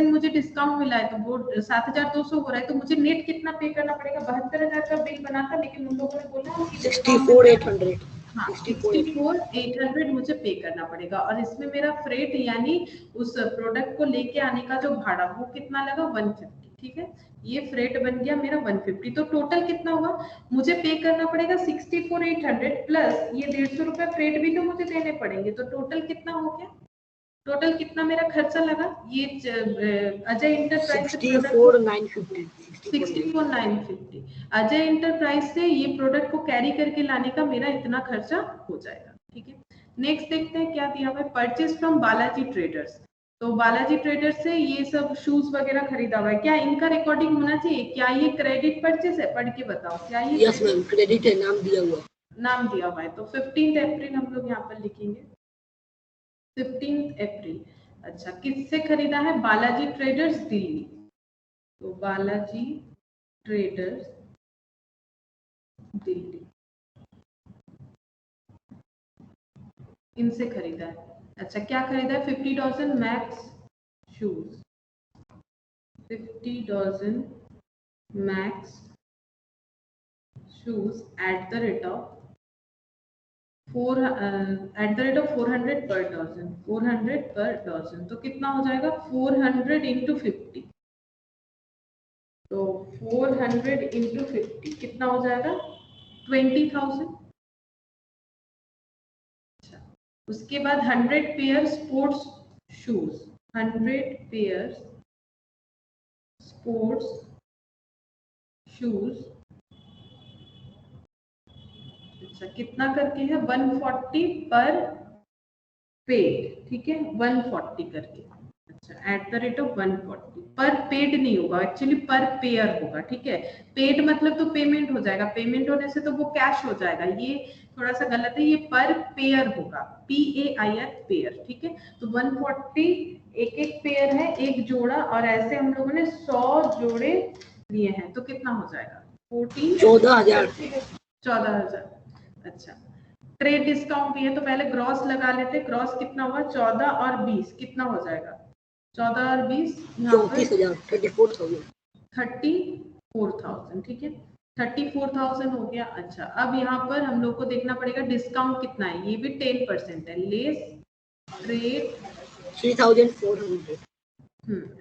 मुझे डिस्काउंट मिला है तो वो 7,200 हो रहा है, तो मुझे नेट कितना पे करना पड़ेगा। 72,000 का बिल बना था, लेकिन उन लोगों ने बोला कि 64,800। हाँ 64,800 मुझे पे करना पड़ेगा। और इसमें मेरा फ्रेट यानी उस प्रोडक्ट को लेके आने का जो भाड़ा वो कितना लगा 150, ठीक है। ये फ्रेट बन गया मेरा 150। तो टोटल कितना हुआ मुझे पे करना पड़ेगा 64,800 प्लस ये 150 रुपए फ्रेट भी तो मुझे देने पड़ेंगे। तो टोटल कितना हो गया, टोटल कितना मेरा खर्चा लगा ये अजय इंटरप्राइज 64,950। 64,950 अजय इंटरप्राइज से ये प्रोडक्ट को कैरी करके लाने का मेरा इतना खर्चा हो जाएगा, ठीक है। नेक्स्ट देखते हैं क्या दिया हुआ है। Purchase from Balaji traders. तो बालाजी ट्रेडर्स से ये सब शूज वगैरह खरीदा हुआ है, क्या इनका रिकॉर्डिंग होना चाहिए? क्या ये क्रेडिट परचेज है? पढ़ के बताओ क्या ये? यस मैम, क्रेडिट है, नाम दिया हुआ है। तो 15 अप्रैल हम लोग यहाँ पर लिखेंगे 15 अप्रैल। अच्छा, किससे खरीदा है? बालाजी ट्रेडर्स दिल्ली। तो बालाजी ट्रेडर्स दिल्ली, इनसे खरीदा है। अच्छा, क्या खरीदा है? 50,000 max shoes, 50,000 max shoes at the rate of 400 per dozen, 400 per dozen. तो कितना हो जाएगा 400 इंटू 50। तो 400 इंटू 50 कितना हो जाएगा 20,000। अच्छा, उसके बाद 100 pair sports shoes, 100 pair sports shoes. अच्छा, कितना करके है 140 पर पेड, ठीक है, 140 करके। अच्छा, एट द रेट ऑफ 140 पर पेड नहीं होगा, एक्चुअली पर पेयर होगा, ठीक है। पेड मतलब तो पेमेंट हो जाएगा, पेमेंट होने से तो वो कैश हो जाएगा, ये थोड़ा सा गलत है, ये पर पेयर होगा, PAIR पेयर, ठीक है। तो 140 एक पेयर है, एक जोड़ा, और ऐसे हम लोगों ने 100 जोड़े लिए हैं, तो कितना हो जाएगा 14,000। अच्छा, ट्रेड डिस्काउंट भी है, तो पहले ग्रॉस लगा लेते। ग्रॉस कितना हुआ 14 और 20 कितना हो जाएगा 14 और 20 34,000, 34,000, ठीक है, 34,000 हो गया। अच्छा, अब यहाँ पर हम लोग को देखना पड़ेगा डिस्काउंट कितना है, ये भी 10% है। Less trade 3,400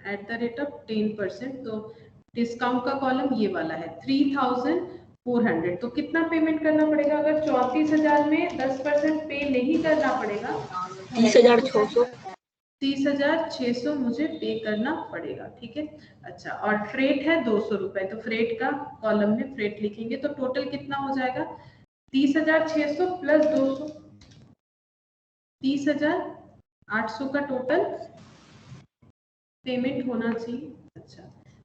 eight the rate of 10%। तो डिस्काउंट का कॉलम ये वाला है 3,400। तो कितना पेमेंट करना पड़ेगा? अगर 34,000 में 10% पे नहीं करना पड़ेगा, 30,600 30,600 मुझे पे करना पड़ेगा, ठीक है। अच्छा, और फ्रेट है 200 रुपए, तो फ्रेट का कॉलम में फ्रेट लिखेंगे। तो टोटल कितना हो जाएगा 30,600 प्लस 200, 30,800 का टोटल पेमेंट होना चाहिए। अच्छा,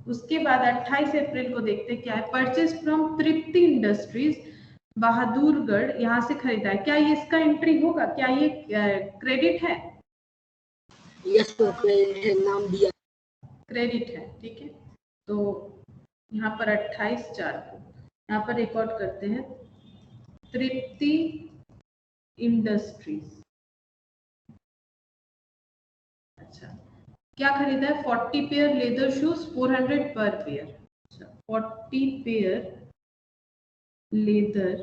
उसके बाद 28 अप्रैल को देखते हैं क्या है। Purchase from Tripti industries Bahadurgarh, यहाँ से खरीदा है, क्या ये इसका एंट्री होगा? क्या ये क्रेडिट है? यस क्रेडिट है, नाम दिया क्रेडिट है, ठीक है। तो यहाँ पर 28/4 को यहाँ पर रिकॉर्ड करते हैं तृप्ति इंडस्ट्रीज। अच्छा, क्या खरीदा है 40 पेयर लेदर शूज 400 पर पेयर। अच्छा, 40 पेयर लेदर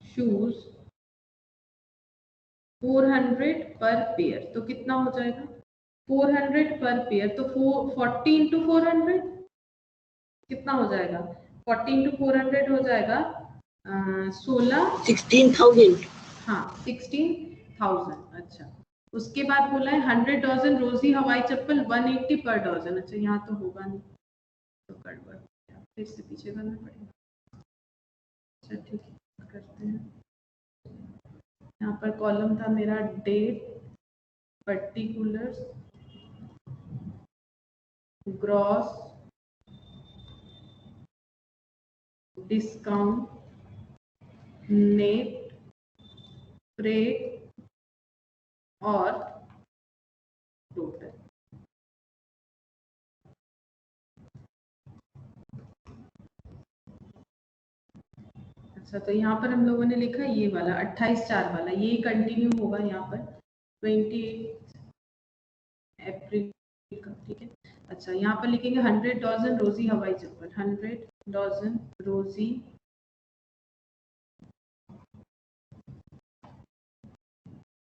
शूज 400 पर पेयर। तो कितना हो जाएगा 400 पर पेयर, तो 40 इंटू 400 कितना हो जाएगा 40 इंटू 400 हो जाएगा 16,000। हाँ 16,000। अच्छा, उसके बाद बोला है 100 डजन रोजी हवाई चप्पल 180 पर डजन। अच्छा, यहाँ तो होगा नहीं, तो गड़बड़, फिर से पीछे करना पड़ेगा। अच्छा ठीक है, करते हैं। यहाँ पर कॉलम था मेरा date, particulars, gross, discount, net, freight और टोटल। अच्छा, तो यहाँ पर हम लोगों ने लिखा ये वाला 28/4 वाला, ये कंटिन्यू होगा यहाँ पर 28 अप्रैल का, ठीक है। अच्छा, यहाँ पर लिखेंगे 100 डजन रोजी हवाई चप्पल, 100 डजन रोजी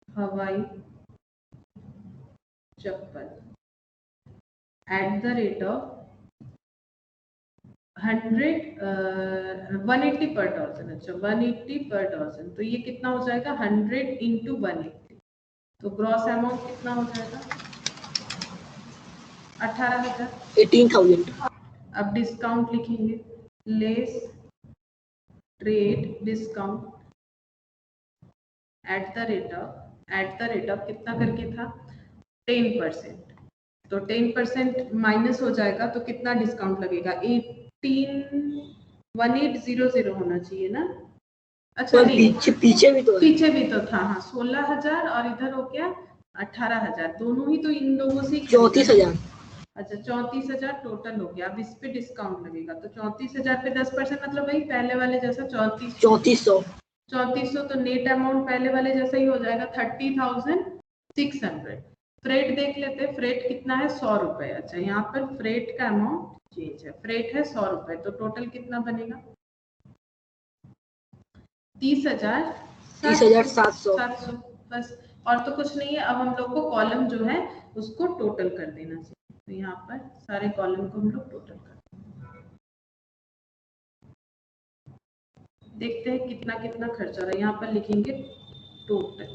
हवाई चप्पल @ 180 पर डजन। अच्छा, 180 पर डजन, तो ये कितना हो जाएगा 100 इंटू 180, तो ग्रॉस अमाउंट कितना हो जाएगा 18,000। 18,000। अब डिस्काउंट लिखेंगे, लेस ट्रेड डिस्काउंट @ कितना करके था 10%, तो 10% माइनस हो जाएगा, तो कितना डिस्काउंट लगेगा 18,000 होना चाहिए ना। अच्छा और नहीं, पीछे भी तो है। पीछे भी तो था, हाँ 16,000 और इधर हो गया 18,000, दोनों ही तो इन लोगों से 34,000। अच्छा, 34,000 टोटल हो गया। अब इस पे डिस्काउंट लगेगा, तो 34,000 पे 10%, मतलब वही पहले वाले जैसा 3400। 3400, तो नेट अमाउंट पहले वाले जैसा ही हो जाएगा 30,600। फ्रेट देख लेते हैं, फ्रेट कितना है 100 रुपए। अच्छा, यहाँ पर फ्रेट का अमाउंट चेंज है, फ्रेट है 100 रुपए, तो टोटल कितना बनेगा 30,700 बस, और तो कुछ नहीं है। अब हम लोग को कॉलम जो है उसको टोटल कर देना चाहिए, तो यहाँ पर सारे कॉलम को हम लोग टोटल कर देखते हैं कितना कितना खर्चा हो रहा है। यहाँ पर लिखेंगे टोटल।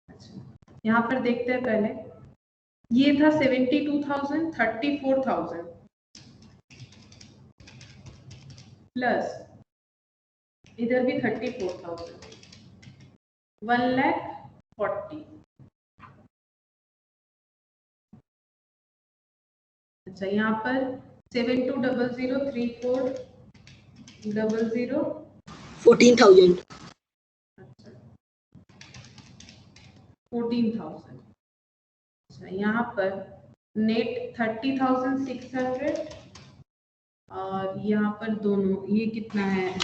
अच्छा, यहाँ पर देखते हैं पहले, ये था 72,000, 34,000 प्लस इधर भी 34,000, 1,40,000। अच्छा, यहाँ पर 72003400 14,000। अच्छा 14,000। अच्छा, यहाँ पर नेट 30,600 और यहाँ पर दोनों ये कितना है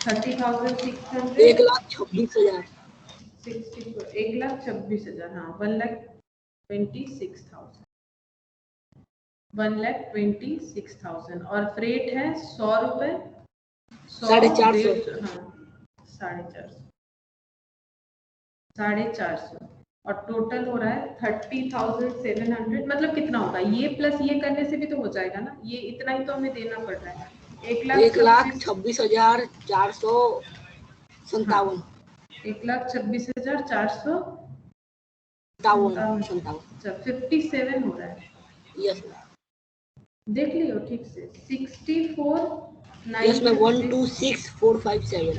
30,600, 1,26,000। 1,26,000, हाँ 1,26,000, 1,26,000 और फ्रेट है 100 रुपए, 450। हाँ 450 और टोटल हो रहा है 30,700। मतलब कितना होगा, ये प्लस ये करने से भी तो हो जाएगा ना, ये इतना ही तो हमें देना पड़ रहा है 1,26,457। 1,26,457। अच्छा 57 हो रहा है, यस देख लियो ठीक से। 64,956 यस में 1,26,457।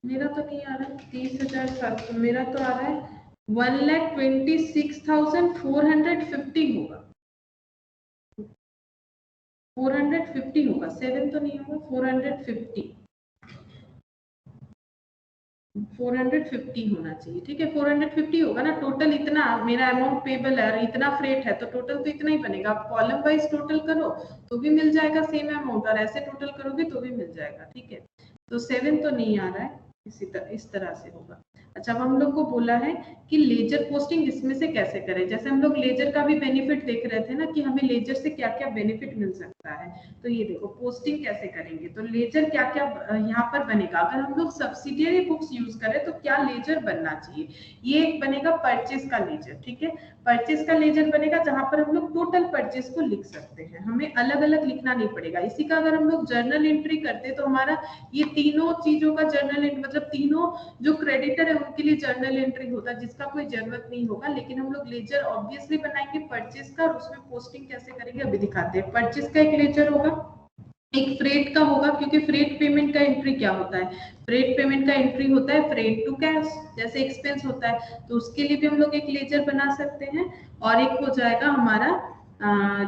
मेरा तो नहीं आ रहा है 30,700, मेरा तो आ रहा है 1,26,450 होगा, 450 होगा, 7 तो नहीं होगा, 450 होना चाहिए, ठीक है 450 होगा ना। टोटल इतना मेरा अमाउंट पेबल है और इतना फ्रेट है, तो टोटल तो इतना ही बनेगा। आप कॉलम वाइज टोटल करो तो भी मिल जाएगा सेम अमाउंट, और ऐसे टोटल करोगे तो भी मिल जाएगा, ठीक है। तो 7 तो नहीं आ रहा है, इस तरह से होगा। अच्छा, अब हम लोग को बोला है कि लेजर पोस्टिंग इसमें से कैसे करें। जैसे हम लोग लेजर का भी बेनिफिट देख रहे थे ना कि हमें लेजर से क्या क्या बेनिफिट मिल सकता है। तो ये देखो पोस्टिंग कैसे करेंगे, तो लेजर क्या क्या यहाँ पर बनेगा। अगर हम लोग सब्सिडियरी बुक्स यूज करें तो क्या लेजर बनना चाहिए। ये एक बनेगा परचेज का लेजर, ठीक है। परचेज का लेजर बनेगा जहां पर हम लोग टोटल परचेज को लिख सकते हैं, हमें अलग अलग लिखना नहीं पड़ेगा। इसी का अगर हम लोग जर्नल एंट्री करते तो हमारा ये तीनों चीजों का जर्नल एंट्री, मतलब तीनों जो क्रेडिटर है उनके लिए जर्नल एंट्री होता है, जिसका कोई जरूरत नहीं होगा। लेकिन हम लोग लेजर ऑब्वियसली बनाएंगे परचेज का, और उसमें पोस्टिंग कैसे करेंगे अभी दिखाते हैं। परचेज का एक लेजर होगा, एक फ्रेट का होगा, क्योंकि फ्रेट पेमेंट का एंट्री क्या होता है, फ्रेट पेमेंट का एंट्री होता है फ्रेट टू कैश, जैसे एक्सपेंस होता है, तो उसके लिए भी हम लोग एक लेजर बना सकते हैं। और एक हो जाएगा हमारा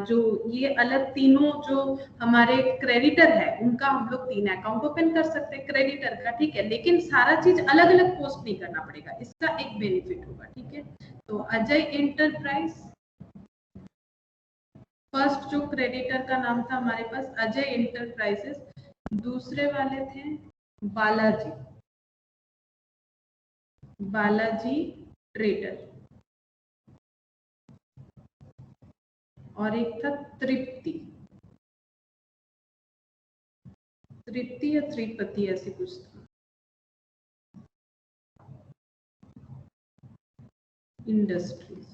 जो ये अलग तीनों जो हमारे क्रेडिटर है उनका हम लोग 3 अकाउंट ओपन कर सकते हैं क्रेडिटर का, ठीक है। लेकिन सारा चीज अलग अलग पोस्ट नहीं करना पड़ेगा, इसका एक बेनिफिट होगा, ठीक है। तो अजय एंटरप्राइज, फर्स्ट जो क्रेडिटर का नाम था हमारे पास अजय एंटरप्राइजेस, दूसरे वाले थे बालाजी, बालाजी ट्रेडर, और एक था तृप्ति, तृप्ति या त्रिपति ऐसे कुछ था, इंडस्ट्रीज,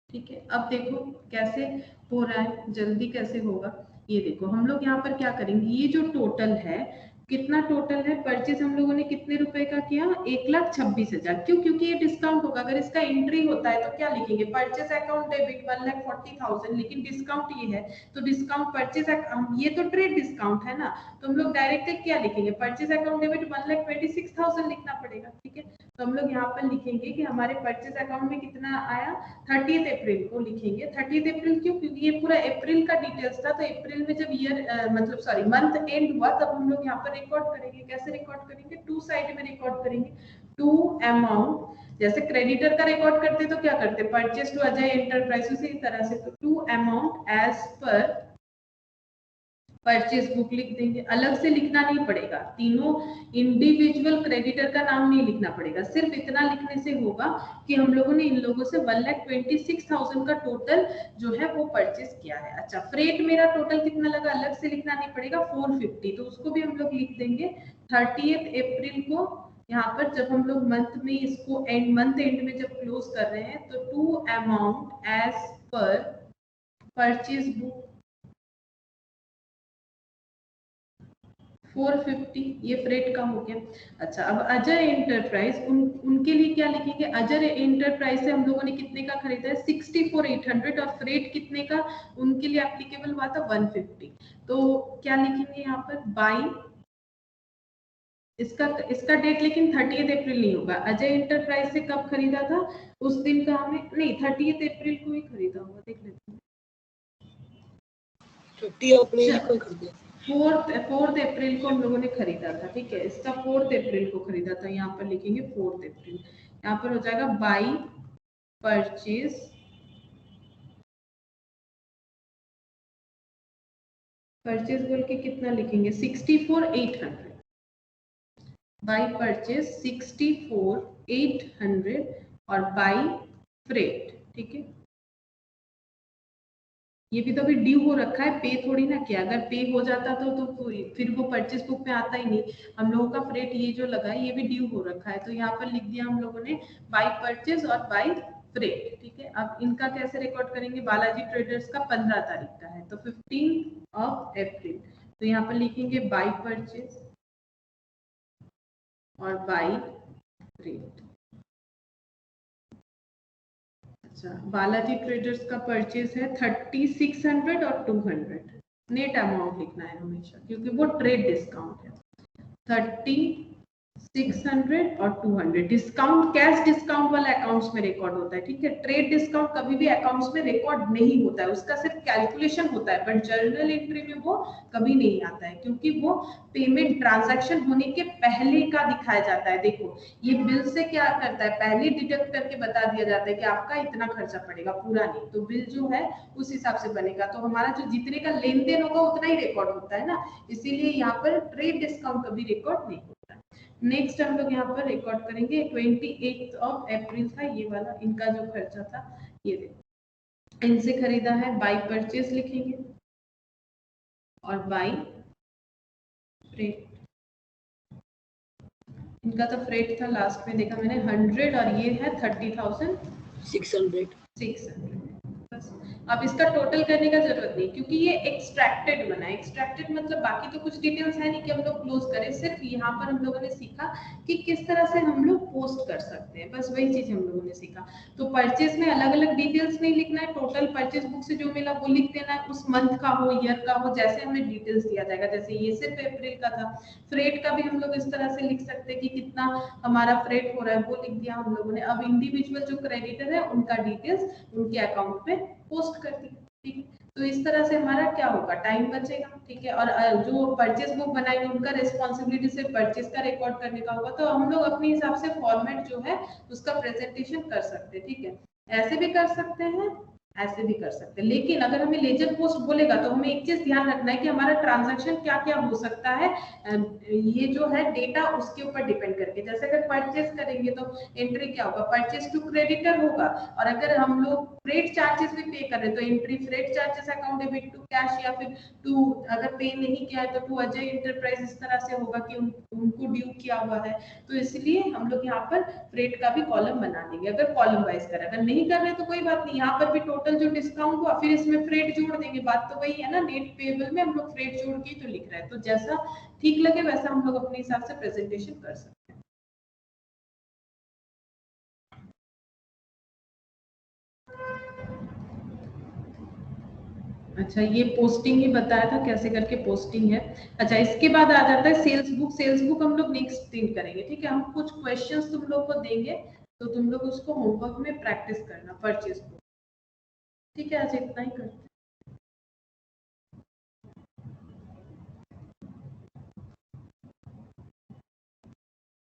ठीक है। अब देखो कैसे हो रहा है, जल्दी कैसे होगा। ये देखो हम लोग यहाँ पर क्या करेंगे, ये जो टोटल है, कितना टोटल है परचेज हम लोगों ने कितने रुपए का किया, 1,26,000। क्यों, क्योंकि ये डिस्काउंट होगा। अगर इसका एंट्री होता है तो क्या लिखेंगे, परचेज अकाउंट डेबिट 1,40,000, लेकिन डिस्काउंट ये है तो डिस्काउंट परचेज, ये तो ट्रेड डिस्काउंट है ना, तो हम लोग डायरेक्ट क्या लिखेंगे, परचेज अकाउंट डेबिट 1,26,000 लिखना पड़ेगा, ठीक है। तो हम लोग यहाँ पर लिखेंगे कि हमारे परचेज अकाउंट में कितना आया, 30 अप्रैल को लिखेंगे। 30 अप्रैल क्यों, क्योंकि ये पूरा अप्रैल का डिटेल्स था, तो अप्रैल में जब ईयर मतलब सॉरी मंथ एंड हुआ तब हम लोग यहाँ पर रिकॉर्ड करेंगे। कैसे रिकॉर्ड करेंगे, टू साइड में रिकॉर्ड करेंगे। टू अमाउंट, जैसे क्रेडिटर का रिकॉर्ड करते तो क्या करते, परचेज टू अजय एंटरप्राइज, उसी तरह से तो to amount as per purchase book लिख देंगे। अलग से लिखना नहीं पड़ेगा, तीनों इंडिविजुअल क्रेडिटर का नाम नहीं लिखना पड़ेगा, सिर्फ इतना लिखने से होगा कि हम लोगों ने इन लोगों से 1,26,000 का टोटल जो है वो परचेज किया है। अच्छा, फ्रेट मेरा टोटल कितना लगा, अलग से लिखना नहीं पड़ेगा, 450, तो उसको भी हम लोग लिख देंगे। 30 अप्रैल को यहाँ पर जब हम लोग मंथ में इसको मंथ एंड में जब क्लोज कर रहे हैं तो to amount as per purchase book 450, ये फ्रेट का हो गया। अच्छा, अब अजय एंटरप्राइज, उनके लिए क्या लिखेंगे, अजय एंटरप्राइज से हम लोगों ने कितने का खरीदा है, 64,800, और फ्रेट कितने का उनके लिए एप्लीकेबल हुआ था, 150। तो क्या लिखेंगे यहाँ पर, बाई, इसका डेट लेकिन 30 अप्रैल नहीं होगा। अजय एंटरप्राइज से कब खरीदा था, उस दिन का हमें नहीं, 30 अप्रैल को ही खरीदा होगा, देख लेते हैं। 50 अप्रैल को खरीदा, 4 अप्रैल को हम लोगों ने खरीदा था, ठीक है। इसका 4 अप्रैल को खरीदा था, यहाँ पर लिखेंगे 4 अप्रैल। यहाँ पर हो जाएगा बाई परचेज, परचेज बोल के कितना लिखेंगे, 64,800, बाई परचेज 64,800 और बाई फ्रेट, ठीक है। ये भी तो अभी ड्यू हो रखा है, पे थोड़ी ना किया। अगर पे हो जाता तो फिर वो परचेज बुक में आता ही नहीं। हम लोगों का फ्रेट ये जो लगा है ये भी ड्यू हो रखा है, तो यहाँ पर लिख दिया हम लोगों ने बाई परचेज और बाई फ्रेट, ठीक है। अब इनका कैसे रिकॉर्ड करेंगे, बालाजी ट्रेडर्स का 15 तारीख का है तो 15 अप्रैल, तो यहाँ पर लिखेंगे बाई परचेज और बाई फ्रेट। अच्छा, बालाजी ट्रेडर्स का परचेज है 3600 और 200, नेट अमाउंट लिखना है हमेशा क्योंकि वो ट्रेड डिस्काउंट है। 3600 और 200, डिस्काउंट कैश डिस्काउंट वाला अकाउंट्स में रिकॉर्ड होता है, ठीक है। ट्रेड डिस्काउंट कभी भी अकाउंट्स में रिकॉर्ड नहीं होता है, उसका सिर्फ कैलकुलेशन होता है, बट जर्नल एंट्री में वो कभी नहीं आता है, क्योंकि वो पेमेंट ट्रांजैक्शन होने के पहले का दिखाया जाता है। देखो ये बिल से क्या करता है, पहले डिडक्ट करके बता दिया जाता है कि आपका इतना खर्चा पड़ेगा, पूरा नहीं, तो बिल जो है उस हिसाब से बनेगा, तो हमारा जो जितने का लेन देन होगा उतना ही रिकॉर्ड होता है ना, इसीलिए यहाँ पर ट्रेड डिस्काउंट कभी रिकॉर्ड नहीं होता है। नेक्स्ट हम लोग यहाँ पर रिकॉर्ड करेंगे 28 अप्रैल था ये वाला, इनका जो खर्चा था ये देखो, इनसे खरीदा है, बाई परचेज लिखेंगे और बाई फ्रेट। इनका तो फ्रेट था लास्ट में देखा मैंने 100 और ये है 30,600। बस अब इसका टोटल करने का जरूरत नहीं क्योंकि ये एक्सट्रैक्टेड बना है। एक्सट्रैक्टेड मतलब बाकी तो कुछ डिटेल्स है नहीं कि हम लोग क्लोज करें, सिर्फ यहाँ पर हम लोगों ने सीखा कि किस तरह से हम लोग पोस्ट कर सकते हैं, बस वही चीज हम लोगों ने सीखा। तो परचेज में अलग अलग डिटेल्स नहीं लिखना है, टोटल परचेज बुक से जो मिला वो लिख देना है, उस मंथ का हो ईयर का हो जैसे हमें डिटेल्स दिया जाएगा। जैसे ये सिर्फ अप्रैल का था, फ्रेट का भी हम लोग इस तरह से लिख सकते हैं कि कितना हमारा फ्रेट हो रहा है वो लिख दिया हम लोगों ने। अब इंडिविजुअल जो क्रेडिटर है उनका डिटेल्स उनके अकाउंट में पोस्ट कर दी, ठीक है। तो इस तरह से हमारा क्या होगा, टाइम बचेगा, ठीक है। और जो परचेज बुक बनाएंगे उनका रिस्पॉन्सिबिलिटी सिर्फ परचेज का रिकॉर्ड करने का होगा, तो हम लोग अपने हिसाब से फॉर्मेट जो है उसका प्रेजेंटेशन कर सकते हैं, ठीक है। ऐसे भी कर सकते हैं, ऐसे भी कर सकते हैं, लेकिन अगर हमें लेजर पोस्ट बोलेगा तो हमें एक चीज ध्यान रखना है कि हमारा ट्रांजैक्शन क्या क्या हो सकता है, ये जो है डेटा उसके ऊपर डिपेंड करके। जैसे अगर परचेज करेंगे तो एंट्री क्या होगा, परचेज टू क्रेडिटर होगा, और अगर हम लोग फ्रेट चार्जेस भी पे कर रहे हैं तो entry freight charges account debit to cash, या फिर टू अगर पे नहीं किया है तो टू अजय इंटरप्राइज, इस तरह से होगा कि उनको ड्यू किया हुआ है। तो इसलिए हम लोग यहाँ पर फ्रेट का भी कॉलम बना देंगे अगर कॉलम वाइज कर, अगर नहीं कर रहे तो कोई बात नहीं, यहाँ पर भी टोटल जो डिस्काउंट हुआ फिर इसमें फ्रेट जोड़ देंगे, बात तो वही है ना, नेट पेबल में हम लोग फ्रेट जोड़ के तो लिख रहे हैं। तो जैसा ठीक लगे वैसा हम लोग अपने हिसाब से प्रेजेंटेशन कर सकते हैं। अच्छा, ये पोस्टिंग ही बताया था कैसे करके पोस्टिंग है। अच्छा, इसके बाद आ जाता है सेल्स बुक। सेल्स बुक हम लोग नेक्स्ट दिन करेंगे, ठीक है। हम कुछ क्वेश्चंस तुम लोग को देंगे तो तुम लोग उसको होमवर्क में प्रैक्टिस करना, परचेज बुक, ठीक है। आज इतना ही करते हैं।